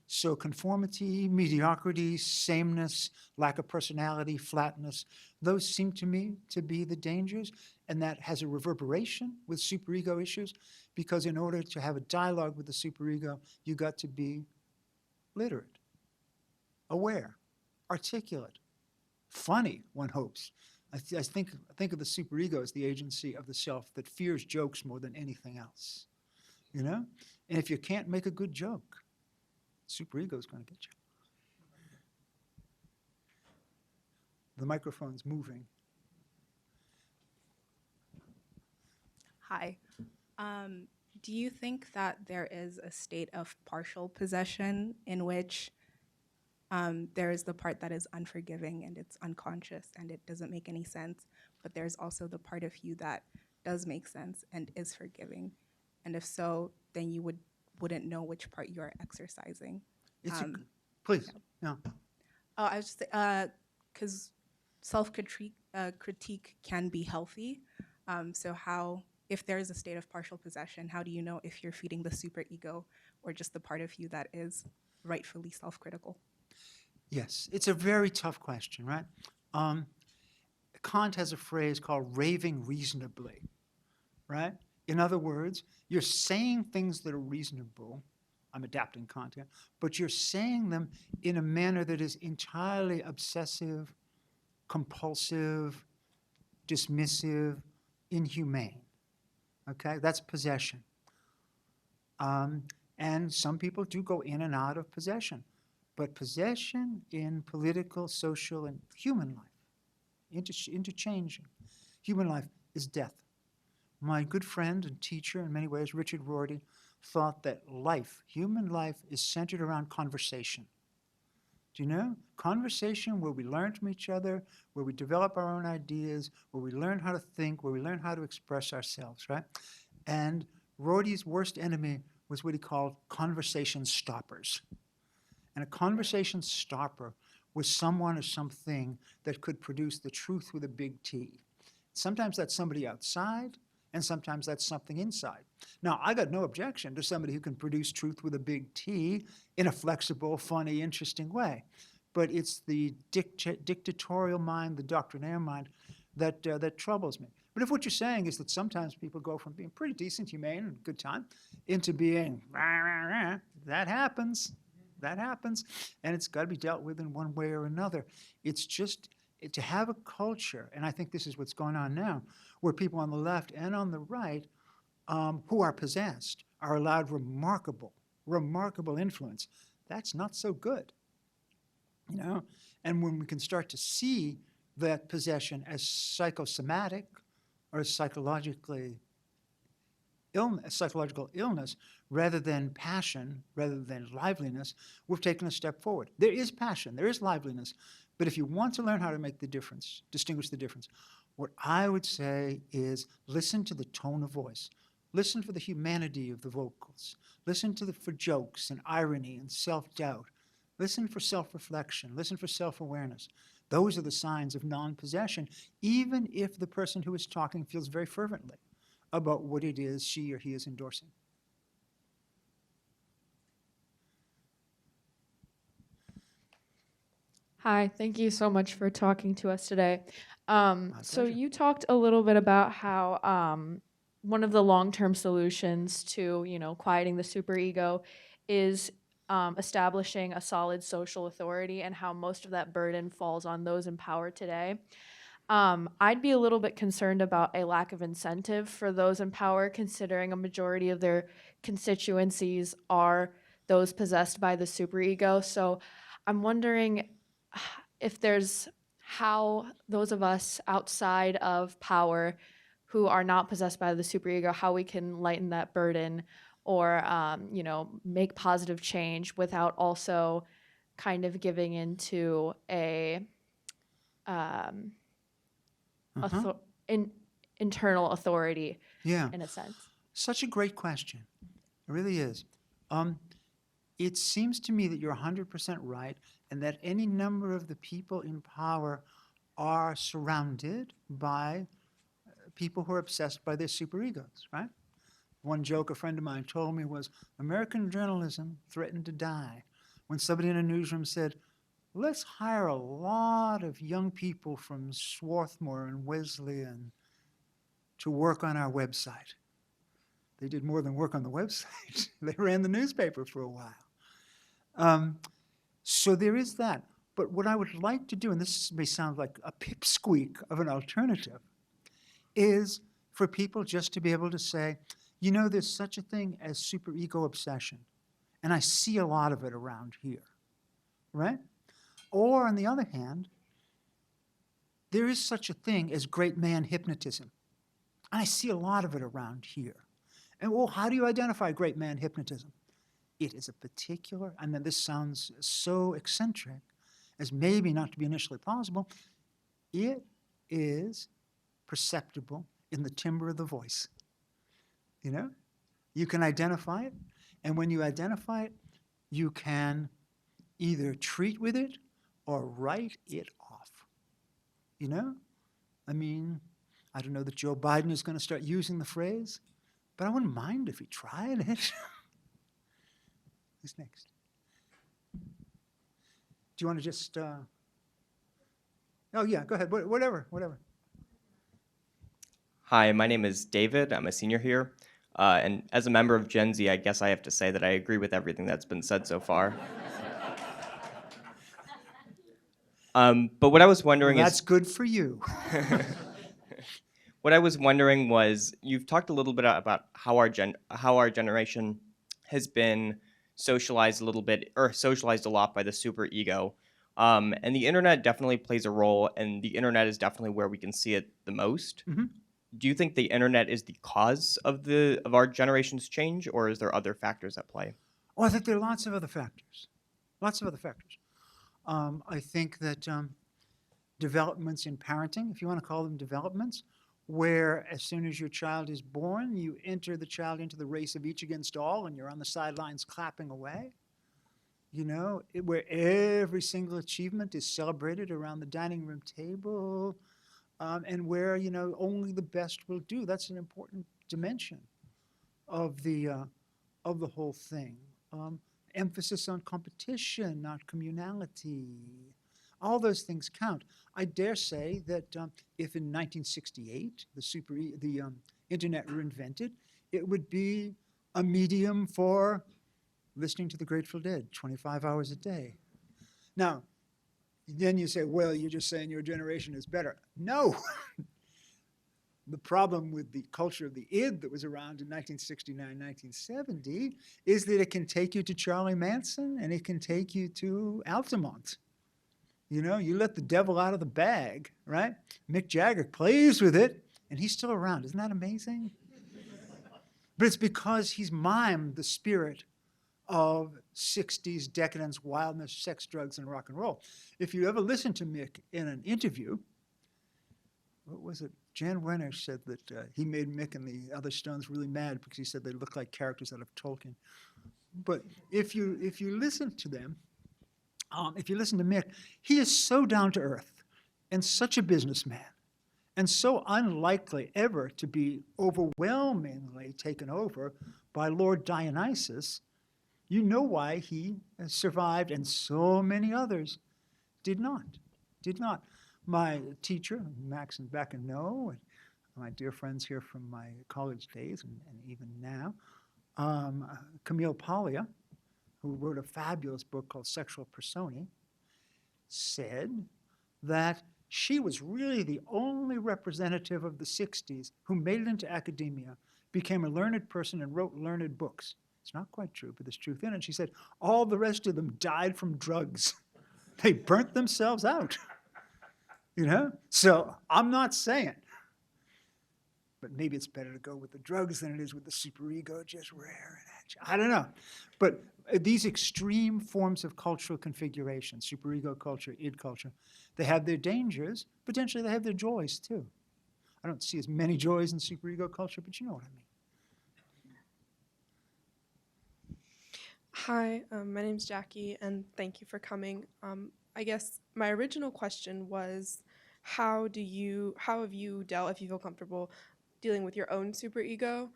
So conformity, mediocrity, sameness, lack of personality, flatness, those seem to me to be the dangers, and that has a reverberation with superego issues, because in order to have a dialogue with the superego, you got to be literate, aware, articulate, funny, one hopes. I think of the superego as the agency of the self that fears jokes more than anything else, you know? And if you can't make a good joke, superego is going to get you. The microphone's moving. Hi. Do you think that there is a state of partial possession in which there is the part that is unforgiving and it's unconscious and it doesn't make any sense, but there's also the part of you that does make sense and is forgiving? And if so, then you wouldn't know which part you are exercising. Please, no. Oh, I was just because self-critique critique can be healthy. So how, if there is a state of partial possession, how do you know if you're feeding the superego or just the part of you that is rightfully self-critical? Yes, it's a very tough question, right? Kant has a phrase called raving reasonably, right? In other words, you're saying things that are reasonable. I'm adapting Kant here, but you're saying them in a manner that is entirely obsessive, compulsive, dismissive, inhumane. Okay, that's possession. And some people do go in and out of possession, but possession in political, social, and human life, interchanging. Human life is death. My good friend and teacher in many ways, Richard Rorty, thought that life, human life, is centered around conversation. Do you know? Conversation where we learn from each other, where we develop our own ideas, where we learn how to think, where we learn how to express ourselves, right? And Rorty's worst enemy was what he called conversation stoppers. And a conversation stopper was someone or something that could produce the truth with a big T. Sometimes that's somebody outside, and sometimes that's something inside. Now, I got no objection to somebody who can produce truth with a big T in a flexible, funny, interesting way. But it's the dictatorial mind, the doctrinaire mind, that troubles me. But if what you're saying is that sometimes people go from being pretty decent, humane, and good time, into being, rah, rah, rah, that happens. that happens, and it's got to be dealt with in one way or another. It's just to have a culture, and I think this is what's going on now, where people on the left and on the right who are possessed are allowed remarkable influence. That's not so good, you know? And when we can start to see that possession as psychosomatic or psychological illness rather than passion, rather than liveliness, we've taken a step forward. There is passion, there is liveliness, but if you want to learn how to make the difference, distinguish the difference, what I would say is listen to the tone of voice. Listen for the humanity of the vocals. Listen for jokes and irony and self-doubt. Listen for self-reflection. Listen for self-awareness. Those are the signs of non-possession, even if the person who is talking feels very fervently about what it is she or he is endorsing. Hi, thank you so much for talking to us today. So pleasure. you talked a little bit about how one of the long-term solutions to, quieting the superego is establishing a solid social authority and how most of that burden falls on those in power today. I'd be a little bit concerned about a lack of incentive for those in power, considering a majority of their constituencies are those possessed by the superego. So I'm wondering if there's how those of us outside of power who are not possessed by the superego, how we can lighten that burden or, make positive change without also kind of giving into a internal authority Yeah. in a sense. Such a great question. It really is. It seems to me that you're 100% right, and that any number of the people in power are surrounded by people who are obsessed by their superegos, right? One joke a friend of mine told me was, American journalism threatened to die when somebody in a newsroom said, let's hire a lot of young people from Swarthmore and Wesleyan to work on our website. They did more than work on the website. They ran the newspaper for a while. So there is that. But what I would like to do, and this may sound like a pipsqueak of an alternative, is for people just to be able to say, there's such a thing as superego obsession, and I see a lot of it around here, right? Or on the other hand, there is such a thing as great man hypnotism, and I see a lot of it around here. And well, how do you identify great man hypnotism? It is a particular, and then this sounds so eccentric as maybe not to be initially plausible, it is perceptible in the timbre of the voice. You can identify it, and when you identify it, you can either treat with it or write it off. I don't know that Joe Biden is going to start using the phrase, but I wouldn't mind if he tried it. Who's next? Do you want to just, oh yeah, go ahead, whatever. Hi, my name is David. I'm a senior here. And as a member of Gen Z, I guess I have to say that I agree with everything that's been said so far. But what I was wondering Well, is... that's good for you. What I was wondering was, you've talked a little bit about how our generation has been socialized a little bit, or socialized a lot by the superego. And the internet definitely plays a role, and the internet is definitely where we can see it the most. Mhm. Do you think the internet is the cause of our generation's change, or is there other factors at play? Oh, I think there are lots of other factors. I think that developments in parenting, if you want to call them developments, where as soon as your child is born, you enter the child into the race of each against all, and you're on the sidelines clapping away. Where every single achievement is celebrated around the dining room table, and where, only the best will do. That's an important dimension of the whole thing. Emphasis on competition, not communality. All those things count. I dare say that if in 1968 the internet were invented, it would be a medium for listening to the Grateful Dead 25 hours a day. Now, then you say, well, you're just saying your generation is better. No. The problem with the culture of the id that was around in 1969, 1970 is that it can take you to Charlie Manson and it can take you to Altamont. You know, you let the devil out of the bag, right? Mick Jagger plays with it and he's still around. Isn't that amazing? But it's because he's mimed the spirit of 60s decadence, wildness, sex, drugs, and rock and roll. If you ever listen to Mick in an interview, what was it? Jan Wenner said that he made Mick and the other Stones really mad because he said they look like characters out of Tolkien. But if you listen to them, if you listen to Mick, he is so down to earth and such a businessman and so unlikely ever to be overwhelmingly taken over by Lord Dionysus. You know why he survived and so many others did not. My teacher, Max and Becca know, and my dear friends here from my college days and even now, Camille Paglia, who wrote a fabulous book called Sexual Personae, said that she was really the only representative of the 60s who made it into academia, became a learned person, and wrote learned books. It's not quite true, but there's truth in it. She said all the rest of them died from drugs. They burnt themselves out. You know? So I'm not saying, but maybe it's better to go with the drugs than it is with the superego just rearing at you. I don't know. But these extreme forms of cultural configuration, superego culture, id culture, they have their dangers. Potentially they have their joys too. I don't see as many joys in superego culture, but you know what I mean. Hi, my name's Jackie, and thank you for coming. I guess my original question was, how have you dealt, if you feel comfortable, dealing with your own superego?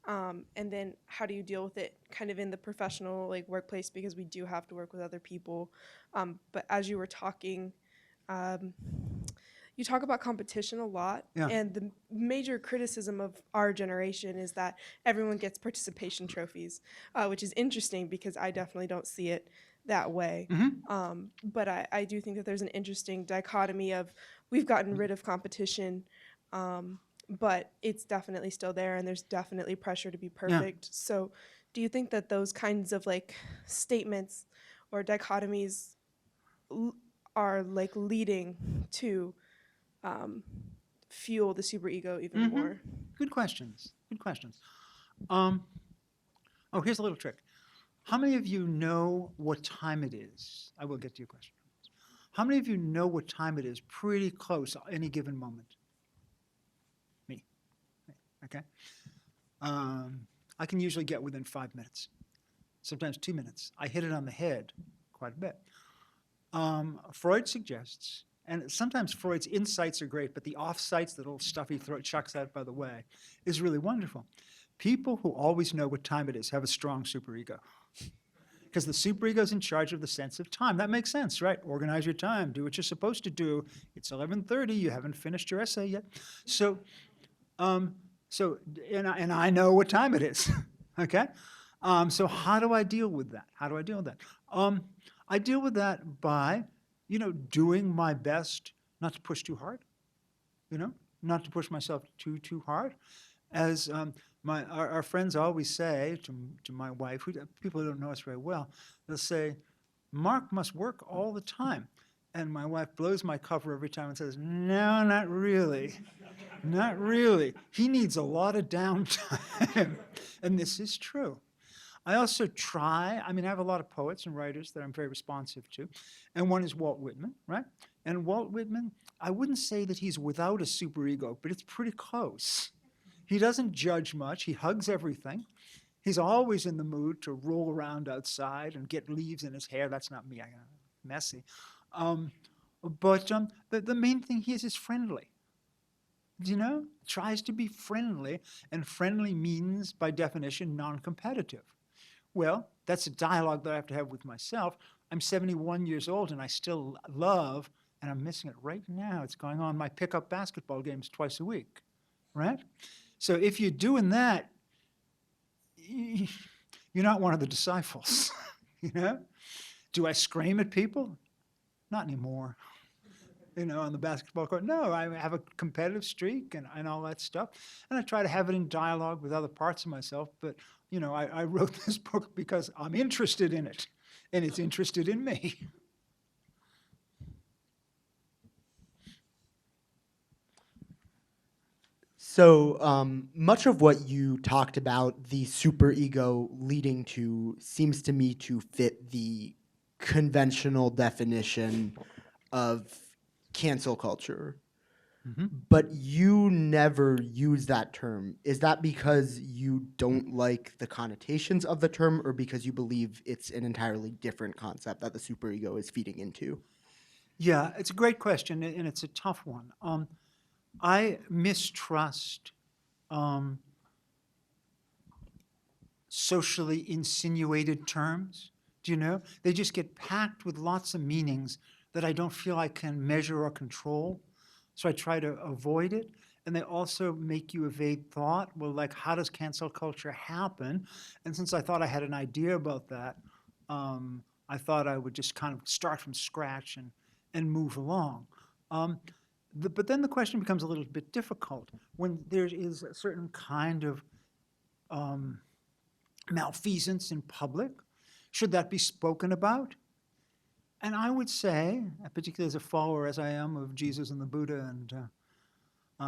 And then how do you deal with it kind of in the professional workplace, because we do have to work with other people. But as you were talking, you talk about competition a lot, Yeah. and the major criticism of our generation is that everyone gets participation trophies, which is interesting because I definitely don't see it that way. But I do think that there's an interesting dichotomy of we've gotten rid of competition, but it's definitely still there, and there's definitely pressure to be perfect. So do you think that those kinds of statements or dichotomies are leading to fuel the superego even more? Good questions. Oh, here's a little trick. How many of you know what time it is? I will get to your question. How many of you know what time it is pretty close at any given moment? Me. Okay. I can usually get within 5 minutes, sometimes 2 minutes. I hit it on the head quite a bit. Freud suggests, and sometimes Freud's insights are great, but the offsites, the little stuff he chucks out by the way, is really wonderful. People who always know what time it is have a strong superego. Because the superego is in charge of the sense of time. That makes sense, right? Organize your time. Do what you're supposed to do. It's 11:30. You haven't finished your essay yet. And I know what time it is. Okay. So how do I deal with that? I deal with that by, doing my best not to push too hard. Not to push myself too hard. As our friends always say to my wife, people who don't know us very well, they'll say, Mark must work all the time. And my wife blows my cover every time and says, no, not really. Not really. He needs a lot of downtime. And this is true. I also try, I have a lot of poets and writers that I'm very responsive to. And one is Walt Whitman, right? And Walt Whitman, I wouldn't say that he's without a superego, but it's pretty close. He doesn't judge much. He hugs everything. He's always in the mood to roll around outside and get leaves in his hair. That's not me. I'm messy. But the main thing he is friendly. Tries to be friendly, and friendly means, by definition, non-competitive. Well, that's a dialogue that I have to have with myself. I'm 71 years old, and I still love, and I'm missing it right now, it's going on, my pickup basketball games twice a week, right? So if you're doing that, you're not one of the disciples, you know? Do I scream at people? Not anymore. On the basketball court. No, I have a competitive streak and all that stuff. And I try to have it in dialogue with other parts of myself. But, I wrote this book because I'm interested in it and it's interested in me. So much of what you talked about, the superego leading to, seems to me to fit the conventional definition of cancel culture. But you never use that term. Is that because you don't like the connotations of the term, or because you believe it's an entirely different concept that the superego is feeding into? Yeah, it's a great question, and it's a tough one. I mistrust socially insinuated terms. Do you know? They just get packed with lots of meanings that I don't feel I can measure or control. So I try to avoid it. And they also make you evade thought. Well, like, how does cancel culture happen? And since I thought I had an idea about that, I thought I would just kind of start from scratch and move along. But then the question becomes a little bit difficult. When there is a certain kind of malfeasance in public, should that be spoken about? And I would say, particularly as a follower, as I am, of Jesus and the Buddha and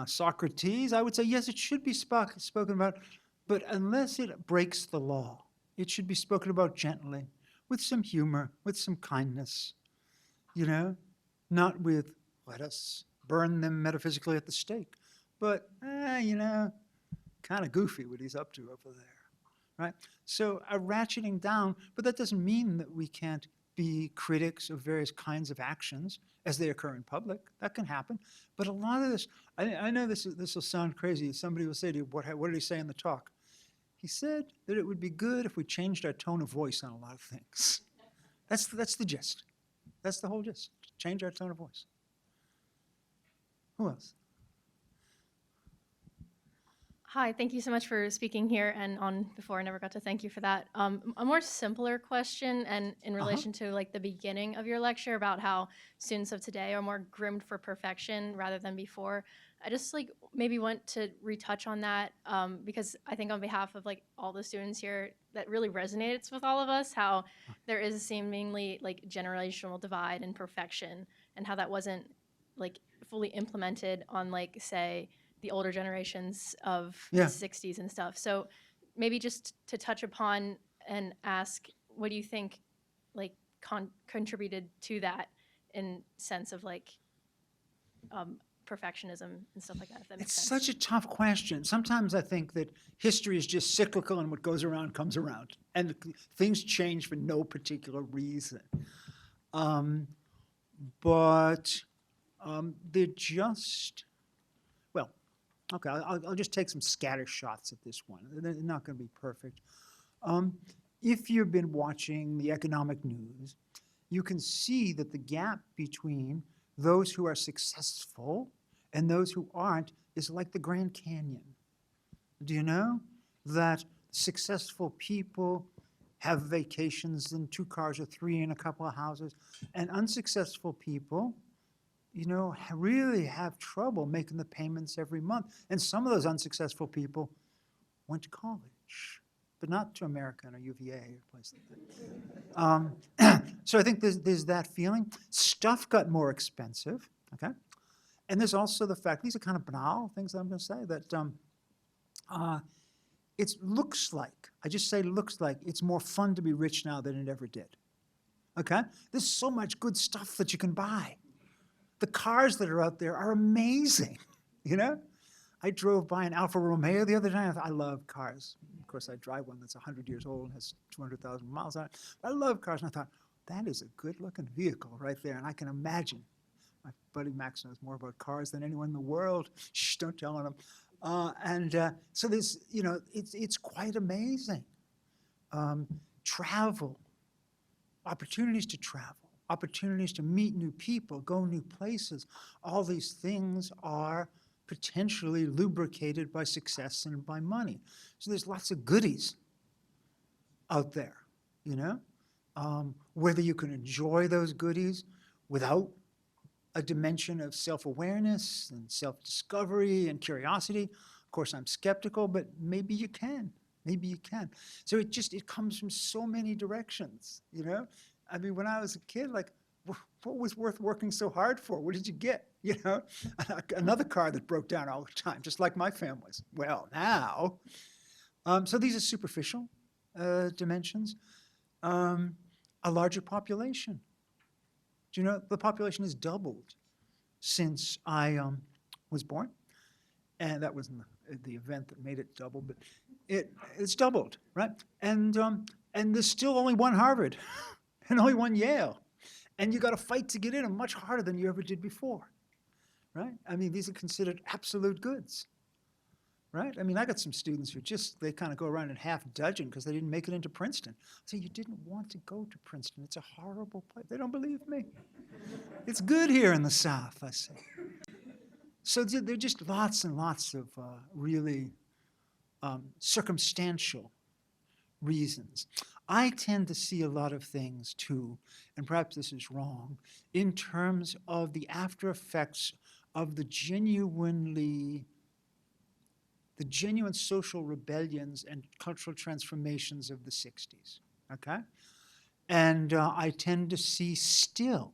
Socrates, I would say, yes, it should be spoken about, but unless it breaks the law, it should be spoken about gently, with some humor, with some kindness, not with, let us burn them metaphysically at the stake, but, kind of goofy what he's up to over there, right? So a ratcheting down, but that doesn't mean that we can't be critics of various kinds of actions as they occur in public. That can happen. But a lot of this, I know this will sound crazy. Somebody will say to you, what did he say in the talk? He said that it would be good if we changed our tone of voice on a lot of things. That's the gist. That's the whole gist. Change our tone of voice. Who else? Hi, thank you so much for speaking here and on before. I never got to thank you for that. A more simpler question, and in relation to like the beginning of your lecture about how students of today are more groomed for perfection rather than before. I just like maybe want to retouch on that because I think on behalf of like all the students here, that really resonates with all of us, how there is a seemingly like generational divide in perfection and how that wasn't like fully implemented on like, say, the older generations of the 60s and stuff. So maybe just to touch upon and ask, what do you think like contributed to that in sense of like perfectionism and stuff like that, if that makes It's sense? such a tough question. Sometimes I think that history is just cyclical and what goes around comes around. And things change for no particular reason. But they're just, well, okay, I'll just take some scatter shots at this one. They're not going to be perfect. If you've been watching the economic news, you can see that the gap between those who are successful and those who aren't is like the Grand Canyon. Do you know that successful people have vacations in 2 cars or 3 and a couple of houses, and unsuccessful people really have trouble making the payments every month. And some of those unsuccessful people went to college, but not to American or UVA or a place like that. So I think there's that feeling. Stuff got more expensive, okay? And there's also the fact, these are kind of banal things that I'm going to say, that it looks like, I just say looks like, it's more fun to be rich now than it ever did, okay? There's so much good stuff that you can buy. The cars that are out there are amazing, I drove by an Alfa Romeo the other day. I love cars. Of course, I drive one that's 100 years old and has 200,000 miles on it. I love cars, and I thought, that is a good-looking vehicle right there, and I can imagine. My buddy Max knows more about cars than anyone in the world. Shh, don't tell on him. So there's, it's quite amazing. Travel, opportunities to travel. Opportunities to meet new people, go new places. All these things are potentially lubricated by success and by money. So there's lots of goodies. out there, you know? Whether you can enjoy those goodies without a dimension of self-awareness and self-discovery and curiosity. Of course, I'm skeptical, but maybe you can. Maybe you can. So it comes from so many directions, you know? I mean, when I was a kid, like, what was worth working so hard for? What did you get? You know, another car that broke down all the time, just like my family's. Well, now, so these are superficial dimensions. A larger population. Do you know the population has doubled since I was born? And that wasn't the event that made it double, but it's doubled, right? And there's still only one Harvard and only one Yale. And you got to fight to get in them much harder than you ever did before, right? I mean, these are considered absolute goods, right? I mean, I got some students who they kind of go around in half dudgeon because they didn't make it into Princeton. So you didn't want to go to Princeton. It's a horrible place. They don't believe me. It's good here in the South, I say. So there are just lots and lots of really circumstantial reasons. I tend to see a lot of things too, and perhaps this is wrong, in terms of the after effects of the genuine social rebellions and cultural transformations of the 60s, okay? And I tend to see still,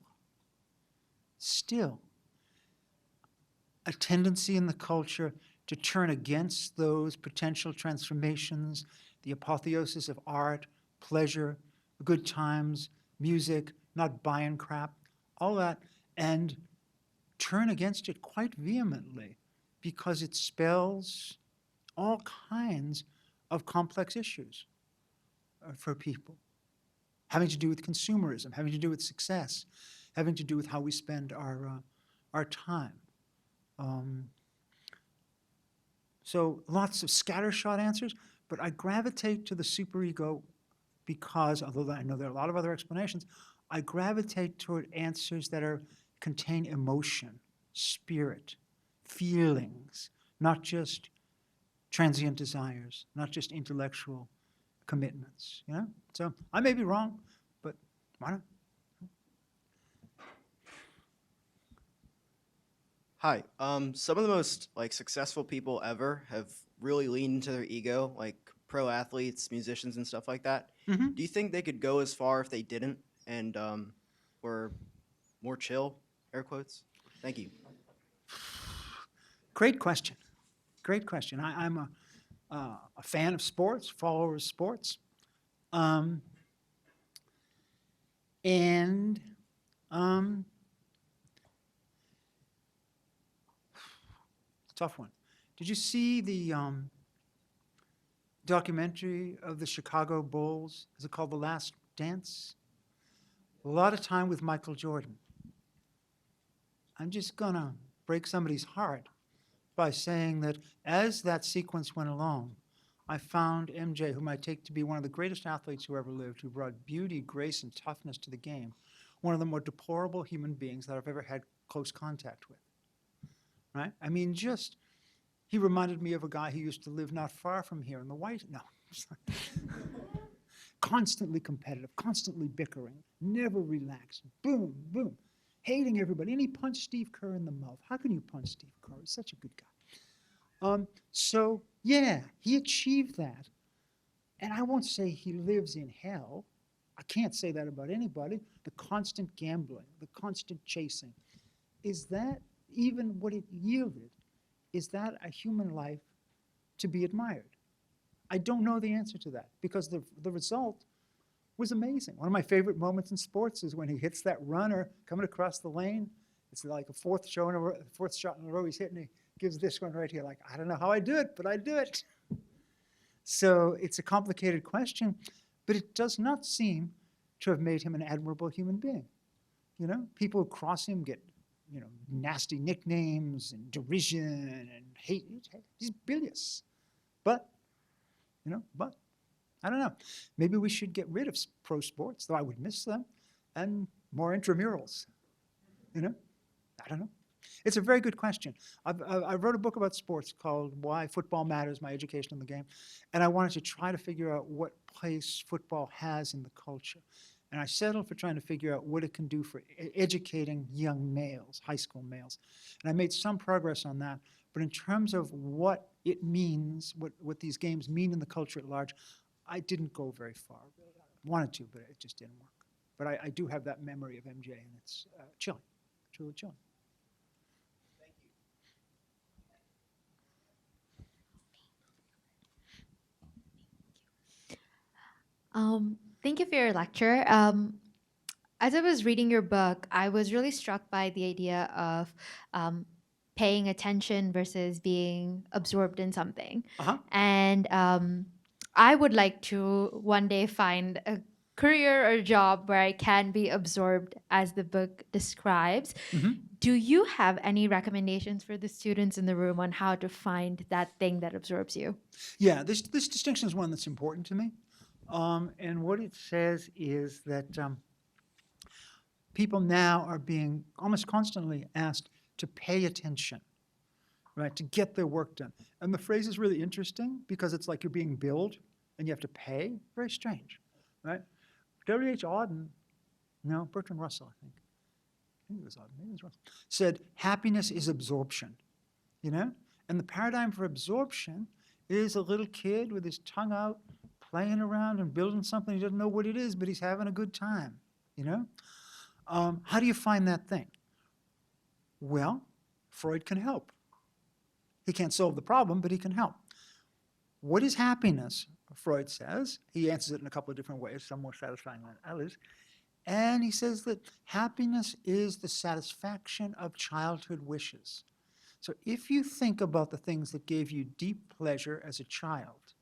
a tendency in the culture to turn against those potential transformations, the apotheosis of art, pleasure, good times, music, not buying crap, all that, and turn against it quite vehemently because it spells all kinds of complex issues for people, having to do with consumerism, having to do with success, having to do with how we spend our time. So lots of scattershot answers, but I gravitate to the superego because, although I know there are a lot of other explanations, I gravitate toward answers that contain emotion, spirit, feelings, not just transient desires, not just intellectual commitments, you know? So I may be wrong, but why not? Hi. Some of the most successful people ever have really leaned into their ego, like pro athletes, musicians, and stuff like that. Mhm. Do you think they could go as far if they didn't and were more chill? Air quotes. Thank you. Great question. Great question. I'm a fan of sports, follower of sports. And tough one. Did you see the documentary of the Chicago Bulls? Is it called The Last Dance? A lot of time with Michael Jordan. I'm just gonna break somebody's heart by saying that as that sequence went along, I found MJ, whom I take to be one of the greatest athletes who ever lived, who brought beauty, grace, and toughness to the game, one of the more deplorable human beings that I've ever had close contact with. Right? I mean, he reminded me of a guy who used to live not far from here in the constantly competitive, constantly bickering, never relaxed, boom, boom, hating everybody. And he punched Steve Kerr in the mouth. How can you punch Steve Kerr? He's such a good guy. So, yeah, he achieved that. And I won't say he lives in hell. I can't say that about anybody. The constant gambling, the constant chasing. Is that even what it yielded? Is that a human life to be admired? I don't know the answer to that because the result was amazing. One of my favorite moments in sports is when he hits that runner coming across the lane. It's like a fourth shot in a row he's hitting. He gives this one right here. Like, I don't know how I do it, but I do it. So it's a complicated question, but it does not seem to have made him an admirable human being. You know, people who cross him get, nasty nicknames and derision and hate. He's bilious. But I don't know. Maybe we should get rid of pro sports, though I would miss them, and more intramurals. I don't know. It's a very good question. I wrote a book about sports called Why Football Matters, My Education in the Game. And I wanted to try to figure out what place football has in the culture. And I settled for trying to figure out what it can do for educating young males, high school males. And I made some progress on that. But in terms of what it means, what these games mean in the culture at large, I didn't go very far. I wanted to, but it just didn't work. But I do have that memory of MJ, and it's chilling, truly chilling. Thank you for your lecture. As I was reading your book, I was really struck by the idea of paying attention versus being absorbed in something. Uh-huh. And I would like to one day find a career or job where I can be absorbed as the book describes. Mhm. Do you have any recommendations for the students in the room on how to find that thing that absorbs you? Yeah, this distinction is one that's important to me. And what it says is that people now are being almost constantly asked to pay attention, right, to get their work done. And the phrase is really interesting because it's like you're being billed and you have to pay. Very strange, right? W.H. Auden, no, Bertrand Russell, I think. Maybe it was Auden, maybe it was Russell, said happiness is absorption, you know? And the paradigm for absorption is a little kid with his tongue out, playing around and building something. He doesn't know what it is, but he's having a good time, you know? How do you find that thing? Well, Freud can help. He can't solve the problem, but he can help. What is happiness? Freud says. He answers it in a couple of different ways, some more satisfying than others. And he says that happiness is the satisfaction of childhood wishes. So if you think about the things that gave you deep pleasure as a child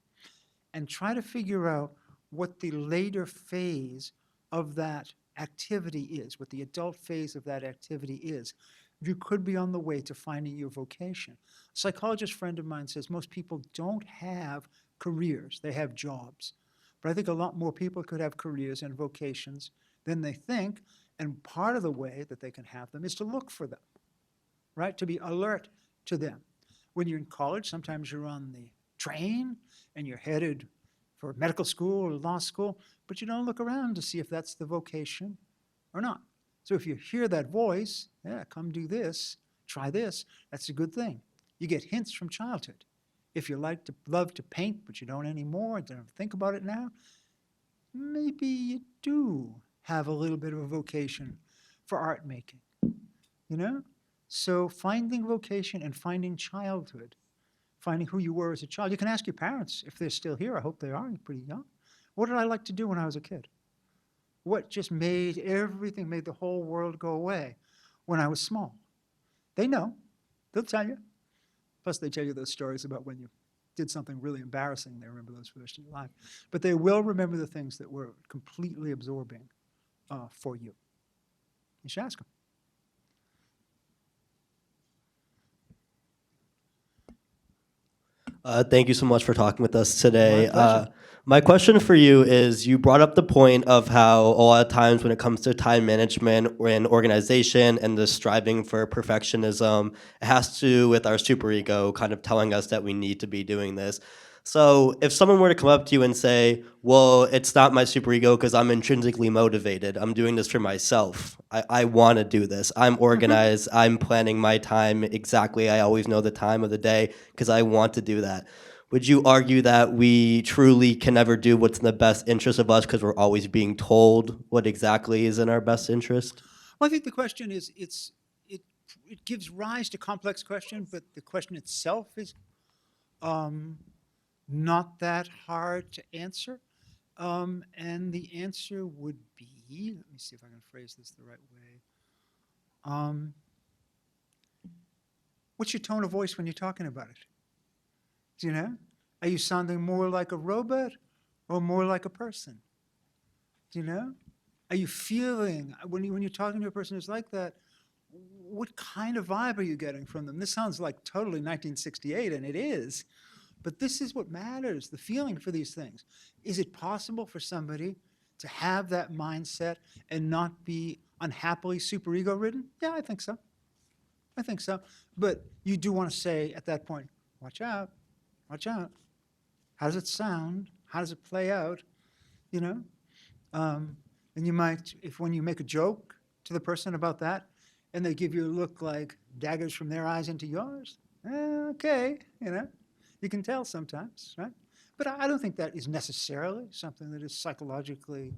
and try to figure out what the later phase of that activity is, what the adult phase of that activity is, you could be on the way to finding your vocation. A psychologist friend of mine says most people don't have careers, they have jobs. But I think a lot more people could have careers and vocations than they think, and part of the way that they can have them is to look for them, right? To be alert to them. When you're in college, sometimes you're on the train and you're headed for medical school or law school, but you don't look around to see if that's the vocation or not. So if you hear that voice, yeah, come do this, try this, that's a good thing. You get hints from childhood. If you love to paint, but you don't anymore, don't think about it now, maybe you do have a little bit of a vocation for art making, you know? So finding vocation and finding childhood, finding who you were as a child. You can ask your parents if they're still here. I hope they are. You're pretty young. What did I like to do when I was a kid? What just made everything, made the whole world go away when I was small? They know. They'll tell you. Plus, they tell you those stories about when you did something really embarrassing. They remember those for the rest of your life. But they will remember the things that were completely absorbing for you. You should ask them. Thank you so much for talking with us today. My pleasure. My question for you is, you brought up the point of how a lot of times when it comes to time management and organization and the striving for perfectionism, it has to do with our superego kind of telling us that we need to be doing this. So if someone were to come up to you and say, well, it's not my superego because I'm intrinsically motivated. I'm doing this for myself. I want to do this. I'm organized. I'm planning my time exactly. I always know the time of the day because I want to do that. Would you argue that we truly can never do what's in the best interest of us because we're always being told what exactly is in our best interest? Well, I think the question is, it gives rise to complex questions, but the question itself is not that hard to answer. And the answer would be, let me see if I can phrase this the right way. What's your tone of voice when you're talking about it? Do you know? Are you sounding more like a robot or more like a person? Do you know? Are you feeling, when you're talking to a person who's like that, what kind of vibe are you getting from them? This sounds like totally 1968, and it is. But this is what matters, the feeling for these things. Is it possible for somebody to have that mindset and not be unhappily superego ridden? Yeah, I think so. I think so. But you do want to say at that point, watch out, watch out. How does it sound? How does it play out? You know? And you might, if when you make a joke to the person about that, and they give you a look like daggers from their eyes into yours, okay, you know? You can tell sometimes, right? But I don't think that is necessarily something that is psychologically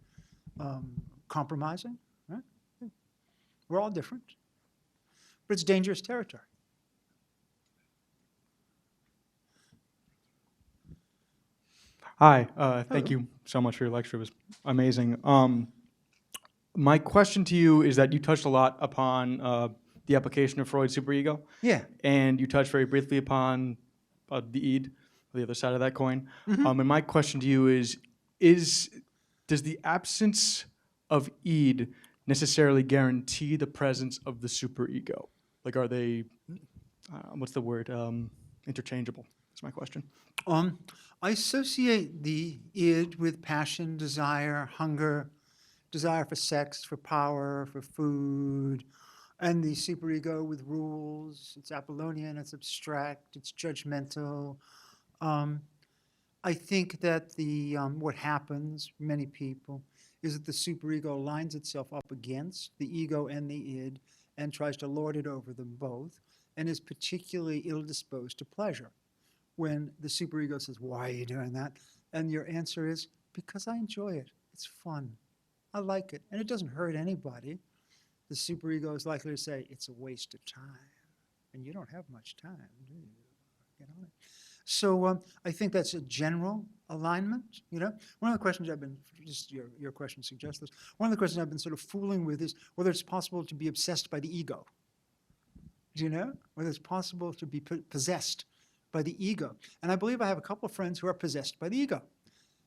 compromising, right? We're all different. But it's dangerous territory. Hi, thank Hello. you so much for your lecture. It was amazing. My question to you is that you touched a lot upon the application of Freud's superego. Yeah. And you touched very briefly upon the id, the other side of that coin. And my question to you is does the absence of id necessarily guarantee the presence of the superego? Like, are they, what's the word, interchangeable? That's my question. I associate the id with passion, desire, hunger, desire for sex, for power, for food, and the superego with rules. It's Apollonian, it's abstract, it's judgmental. I think that what happens, many people, is that the superego lines itself up against the ego and the id and tries to lord it over them both, and is particularly ill-disposed to pleasure. When the superego says, why are you doing that? And your answer is, because I enjoy it. It's fun. I like it. And it doesn't hurt anybody. The superego is likely to say, it's a waste of time. And you don't have much time, do you? Get on it. So I think that's a general alignment, you know? One of the questions I've been, just your question suggests this, one of the questions I've been sort of fooling with is whether it's possible to be obsessed by the ego. Do you know? Whether it's possible to be possessed by the ego. And I believe I have a couple of friends who are possessed by the ego.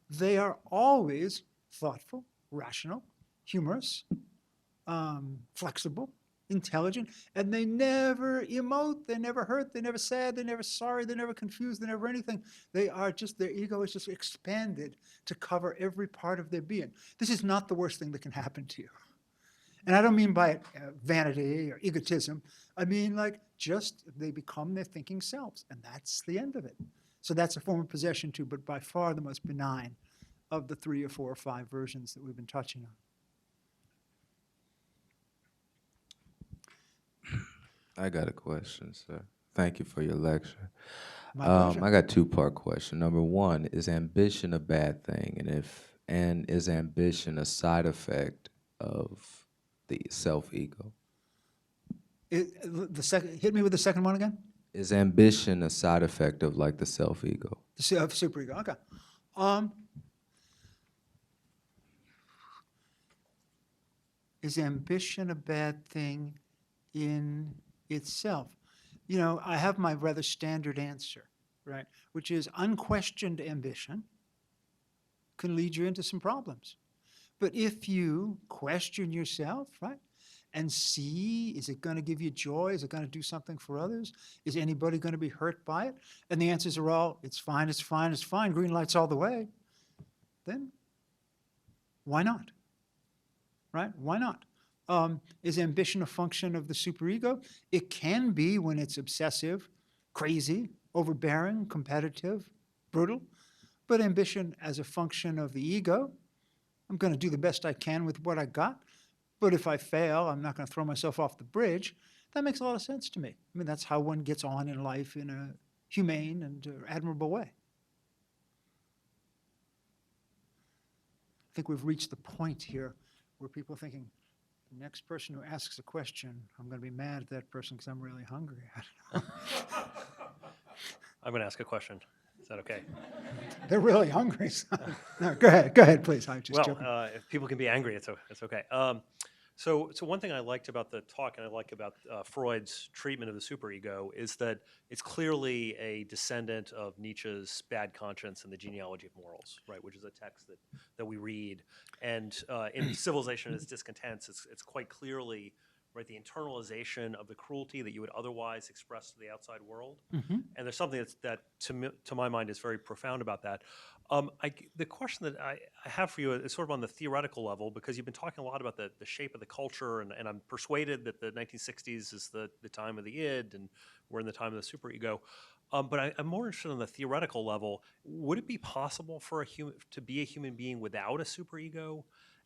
They are always thoughtful, rational, humorous, flexible, intelligent, and they never emote, they never hurt, they never sad, they never sorry, they never confused, they never anything. They are just, their ego is just expanded to cover every part of their being. This is not the worst thing that can happen to you. And I don't mean by it vanity or egotism. I mean like just they become their thinking selves, and that's the end of it. So that's a form of possession too, but by far the most benign of the 3 or 4 or 5 versions that we've been touching on. I got a question, sir. Thank you for your lecture. My pleasure. I got 2-part question. Number 1, is ambition a bad thing? And is ambition a side effect of the self-ego? Hit me with the second one again. Is ambition a side effect of like the self-ego? The superego, okay. Is ambition a bad thing in itself? You know, I have my rather standard answer, right? Which is unquestioned ambition can lead you into some problems. But if you question yourself, right, and see, is it going to give you joy? Is it going to do something for others? Is anybody going to be hurt by it? And the answers are all, it's fine, it's fine, it's fine, green lights all the way. Then why not? Right? Why not? Is ambition a function of the superego? It can be when it's obsessive, crazy, overbearing, competitive, brutal. But ambition as a function of the ego, I'm going to do the best I can with what I got. But if I fail, I'm not going to throw myself off the bridge. That makes a lot of sense to me. I mean, that's how one gets on in life in a humane and admirable way. I think we've reached the point here where people are thinking, the next person who asks a question, I'm going to be mad at that person because I'm really hungry. I'm going to ask a question. Is that okay? They're really hungry. So. No, go ahead, please. I'm just joking. If people can be angry, it's okay. So one thing I liked about the talk, and I like about Freud's treatment of the superego, is that it's clearly a descendant of Nietzsche's Bad Conscience and the Genealogy of Morals, right? Which is a text that we read, and in Civilization and Its Discontents, it's quite clearly right? The internalization of the cruelty that you would otherwise express to the outside world. Mhm. And there's something that to my mind, is very profound about that. The question that I have for you is sort of on the theoretical level, because you've been talking a lot about the shape of the culture, and I'm persuaded that the 1960s is the time of the id, and we're in the time of the superego. But I'm more interested on the theoretical level. Would it be possible for a human to be a human being without a superego?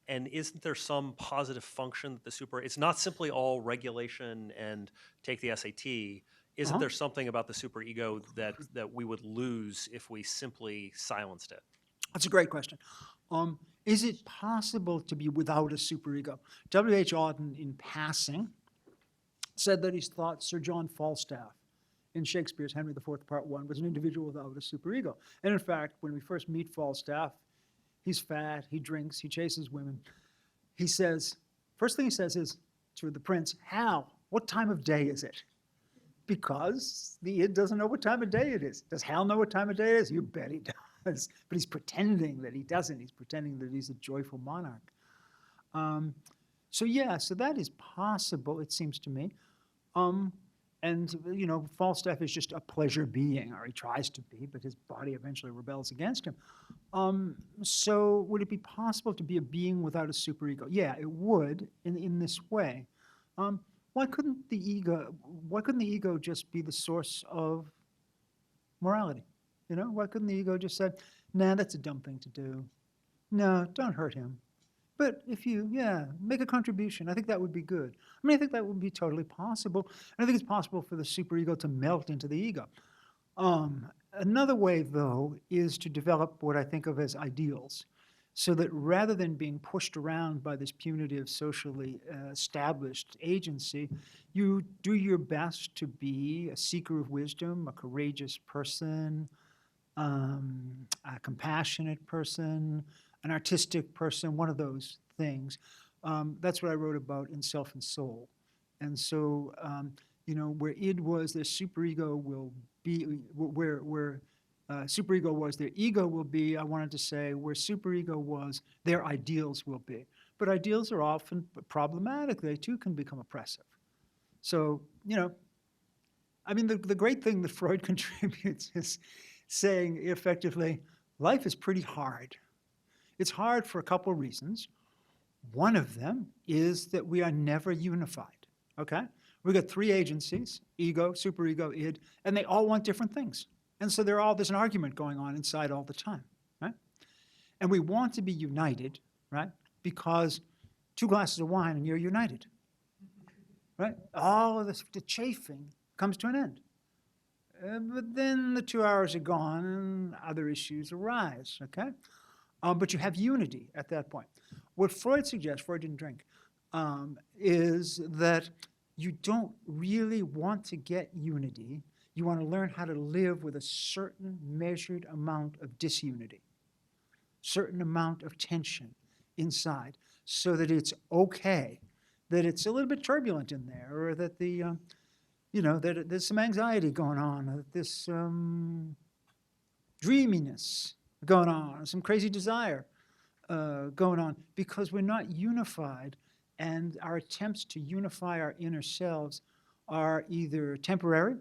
And isn't there some positive function that the super? It's not simply all regulation and take the SAT. Isn't there something about the superego that we would lose if we simply silenced it? That's a great question. Is it possible to be without a superego? W.H. Auden, in passing, said that he thought Sir John Falstaff in Shakespeare's Henry IV, Part 1, was an individual without a superego. And in fact, when we first meet Falstaff, he's fat, he drinks, he chases women. He says, first thing he says is to the prince, Hal, what time of day is it? Because the id doesn't know what time of day it is. Does Hal know what time of day it is? You bet he does. But he's pretending that he doesn't. He's pretending that he's a joyful monarch. So yeah, so that is possible, it seems to me. And, you know, Falstaff is just a pleasure being, or he tries to be, but his body eventually rebels against him. So would it be possible to be a being without a superego? Yeah, it would in this way. Why couldn't the ego just be the source of morality? You know, why couldn't the ego just say, nah, that's a dumb thing to do. No, don't hurt him. But if you, make a contribution, I think that would be good. I mean, I think that would be totally possible. And I think it's possible for the superego to melt into the ego. Another way, though, is to develop what I think of as ideals, so that rather than being pushed around by this punitive, socially established agency, you do your best to be a seeker of wisdom, a courageous person, a compassionate person, an artistic person, one of those things. That's what I wrote about in Self and Soul. And so, you know, where id was, their superego will be, where superego was, their ego will be. I wanted to say where superego was, their ideals will be. But ideals are often problematic. They too can become oppressive. So, you know, I mean, the great thing that Freud contributes is saying effectively, life is pretty hard. It's hard for a couple of reasons. One of them is that we are never unified, okay? We've got three agencies, ego, superego, id, and they all want different things. And so there's an argument going on inside all the time, right? And we want to be united, right? Because 2 glasses of wine and you're united, right? All of the chafing comes to an end. But then the 2 hours are gone and other issues arise, okay? But you have unity at that point. What Freud suggests, Freud didn't drink, is that you don't really want to get unity. You want to learn how to live with a certain measured amount of disunity, certain amount of tension inside, so that it's okay, that it's a little bit turbulent in there, or that that there's some anxiety going on, that there's dreaminess going on, some crazy desire going on, because we're not unified, and our attempts to unify our inner selves are either temporary,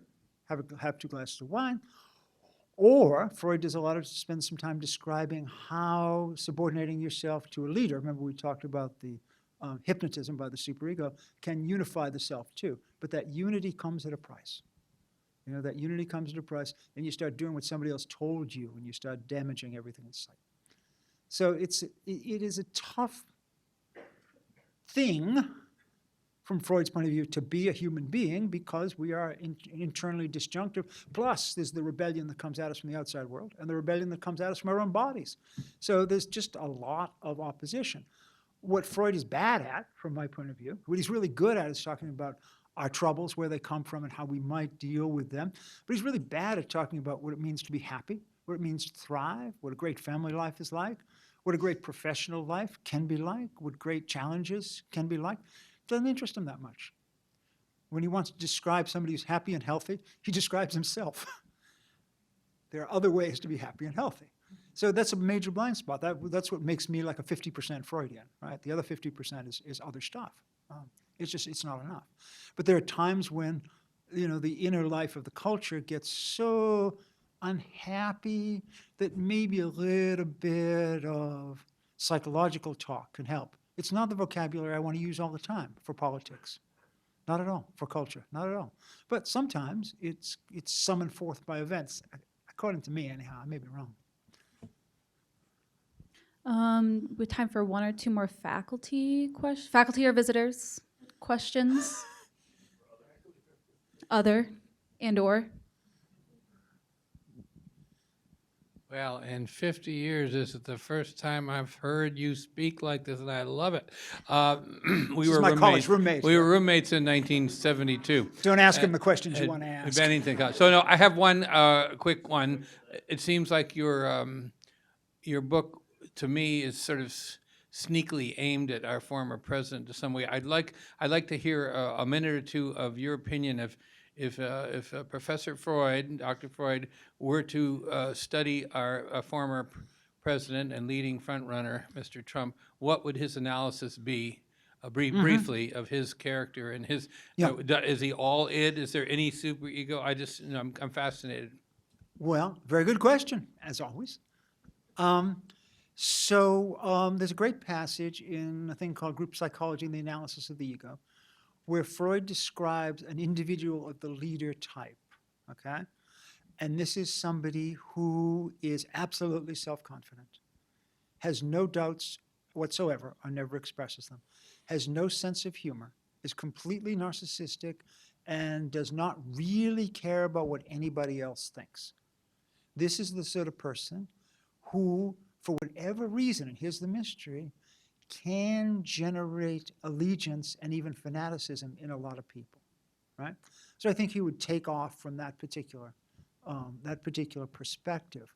have 2 glasses of wine, or Freud spends some time describing how subordinating yourself to a leader, remember we talked about the hypnotism by the superego, can unify the self too. But that unity comes at a price. You know, that unity comes at a price, and you start doing what somebody else told you, and you start damaging everything in sight. So it is a tough thing, from Freud's point of view, to be a human being, because we are internally disjunctive. Plus, there's the rebellion that comes at us from the outside world, and the rebellion that comes at us from our own bodies. So there's just a lot of opposition. What Freud is bad at, from my point of view, what he's really good at is talking about our troubles, where they come from, and how we might deal with them. But he's really bad at talking about what it means to be happy, what it means to thrive, what a great family life is like, what a great professional life can be like, what great challenges can be like. It doesn't interest him that much. When he wants to describe somebody who's happy and healthy, he describes himself. There are other ways to be happy and healthy. So that's a major blind spot. That's what makes me like a 50% Freudian, right? The other 50% is other stuff. It's not enough. But there are times when, the inner life of the culture gets so unhappy that maybe a little bit of psychological talk can help. It's not the vocabulary I want to use all the time for politics. Not at all. For culture. Not at all. But sometimes it's summoned forth by events, according to me anyhow. I may be wrong. We have time for one or two more faculty or visitors questions. Other and or. Well, in 50 years, this is the first time I've heard you speak like this, and I love it. This is my college roommate. We were roommates in 1972. Don't ask him the questions you at want to ask. Bennington College. So no, I have one quick one. It seems like your book, to me, is sort of sneakily aimed at our former president in some way. I'd like to hear a minute or two of your opinion of if Professor Freud, Dr. Freud, were to study our former president and leading frontrunner, Mr. Trump, what would his analysis be, briefly, of his character and his? Yeah. Is he all id? Is there any superego? I'm fascinated. Well, very good question, as always. There's a great passage in a thing called Group Psychology and the Analysis of the Ego, where Freud describes an individual of the leader type, okay? And this is somebody who is absolutely self-confident, has no doubts whatsoever, or never expresses them, has no sense of humor, is completely narcissistic, and does not really care about what anybody else thinks. This is the sort of person who, for whatever reason, and here's the mystery, can generate allegiance and even fanaticism in a lot of people, right? So I think he would take off from that particular perspective.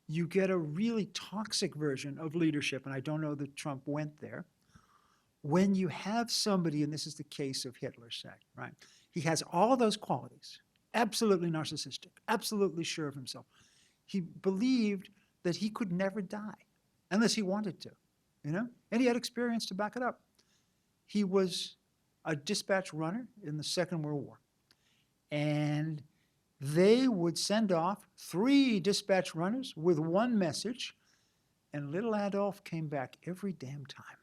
You get a really toxic version of leadership, and I don't know that Trump went there, when you have somebody, and this is the case of Hitler, say, right? He has all those qualities, absolutely narcissistic, absolutely sure of himself. He believed that he could never die unless he wanted to. And he had experience to back it up. He was a dispatch runner in the Second World War. And they would send off 3 dispatch runners with one message, and little Adolf came back every damn time.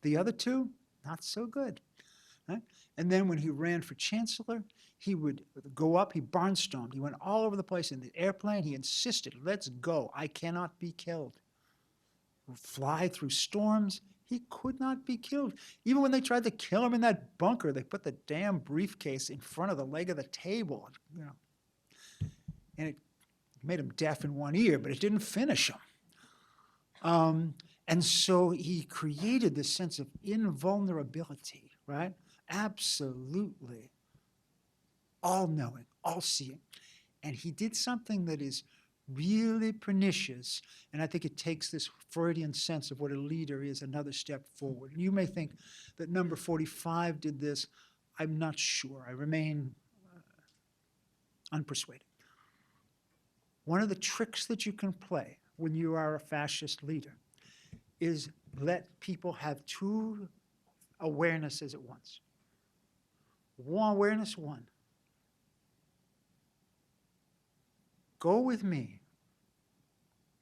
The other 2, not so good. Right? And then when he ran for chancellor, he would go up, he barnstormed, he went all over the place in the airplane, he insisted, let's go, I cannot be killed. Fly through storms. He could not be killed. Even when they tried to kill him in that bunker, they put the damn briefcase in front of the leg of the table, and it made him deaf in one ear, but it didn't finish him. And so he created this sense of invulnerability, right? Absolutely all-knowing, all-seeing. And he did something that is really pernicious, and I think it takes this Freudian sense of what a leader is another step forward. And you may think that number 45 did this. I'm not sure. I remain unpersuaded. One of the tricks that you can play when you are a fascist leader is let people have 2 awarenesses at once. Awareness 1. Go with me.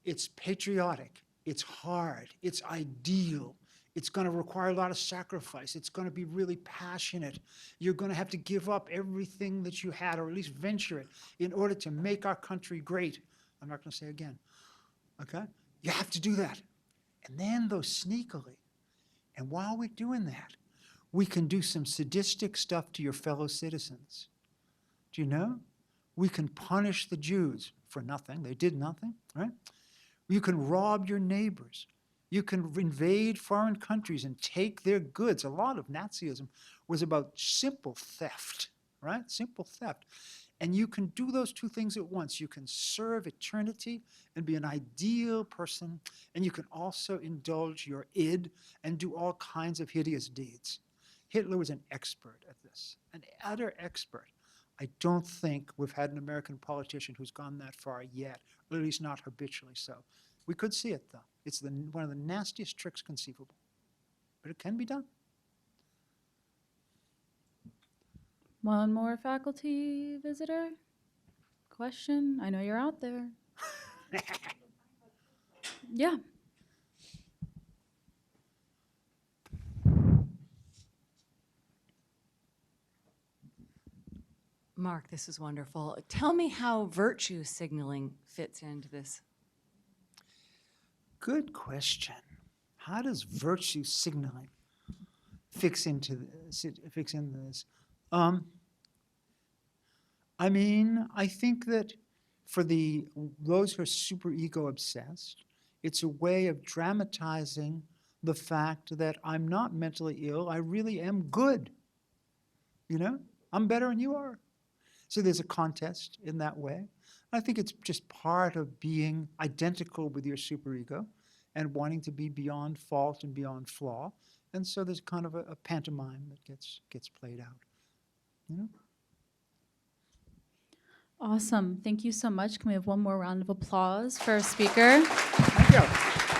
It's patriotic. It's hard. It's ideal. It's going to require a lot of sacrifice. It's going to be really passionate. You're going to have to give up everything that you had, or at least venture it, in order to make our country great. I'm not going to say again. Okay? You have to do that. And then, though, sneakily, and while we're doing that, we can do some sadistic stuff to your fellow citizens. Do you know? We can punish the Jews for nothing. They did nothing, right? You can rob your neighbors. You can invade foreign countries and take their goods. A lot of Nazism was about simple theft, right? Simple theft. And you can do those 2 things at once. You can serve eternity and be an ideal person, and you can also indulge your id and do all kinds of hideous deeds. Hitler was an expert at this, an utter expert. I don't think we've had an American politician who's gone that far yet, or at least not habitually so. We could see it, though. It's one of the nastiest tricks conceivable, but it can be done. One more faculty visitor? Question? I know you're out there. Yeah. Mark, this is wonderful. Tell me how virtue signaling fits into this. Good question. How does virtue signaling fix into this? I mean, I think that for those who are super ego obsessed, it's a way of dramatizing the fact that I'm not mentally ill. I really am good. You know, I'm better than you are. So there's a contest in that way. I think it's just part of being identical with your superego and wanting to be beyond fault and beyond flaw. And so there's kind of a pantomime that gets played out. You know? Awesome. Thank you so much. Can we have one more round of applause for our speaker? Thank you.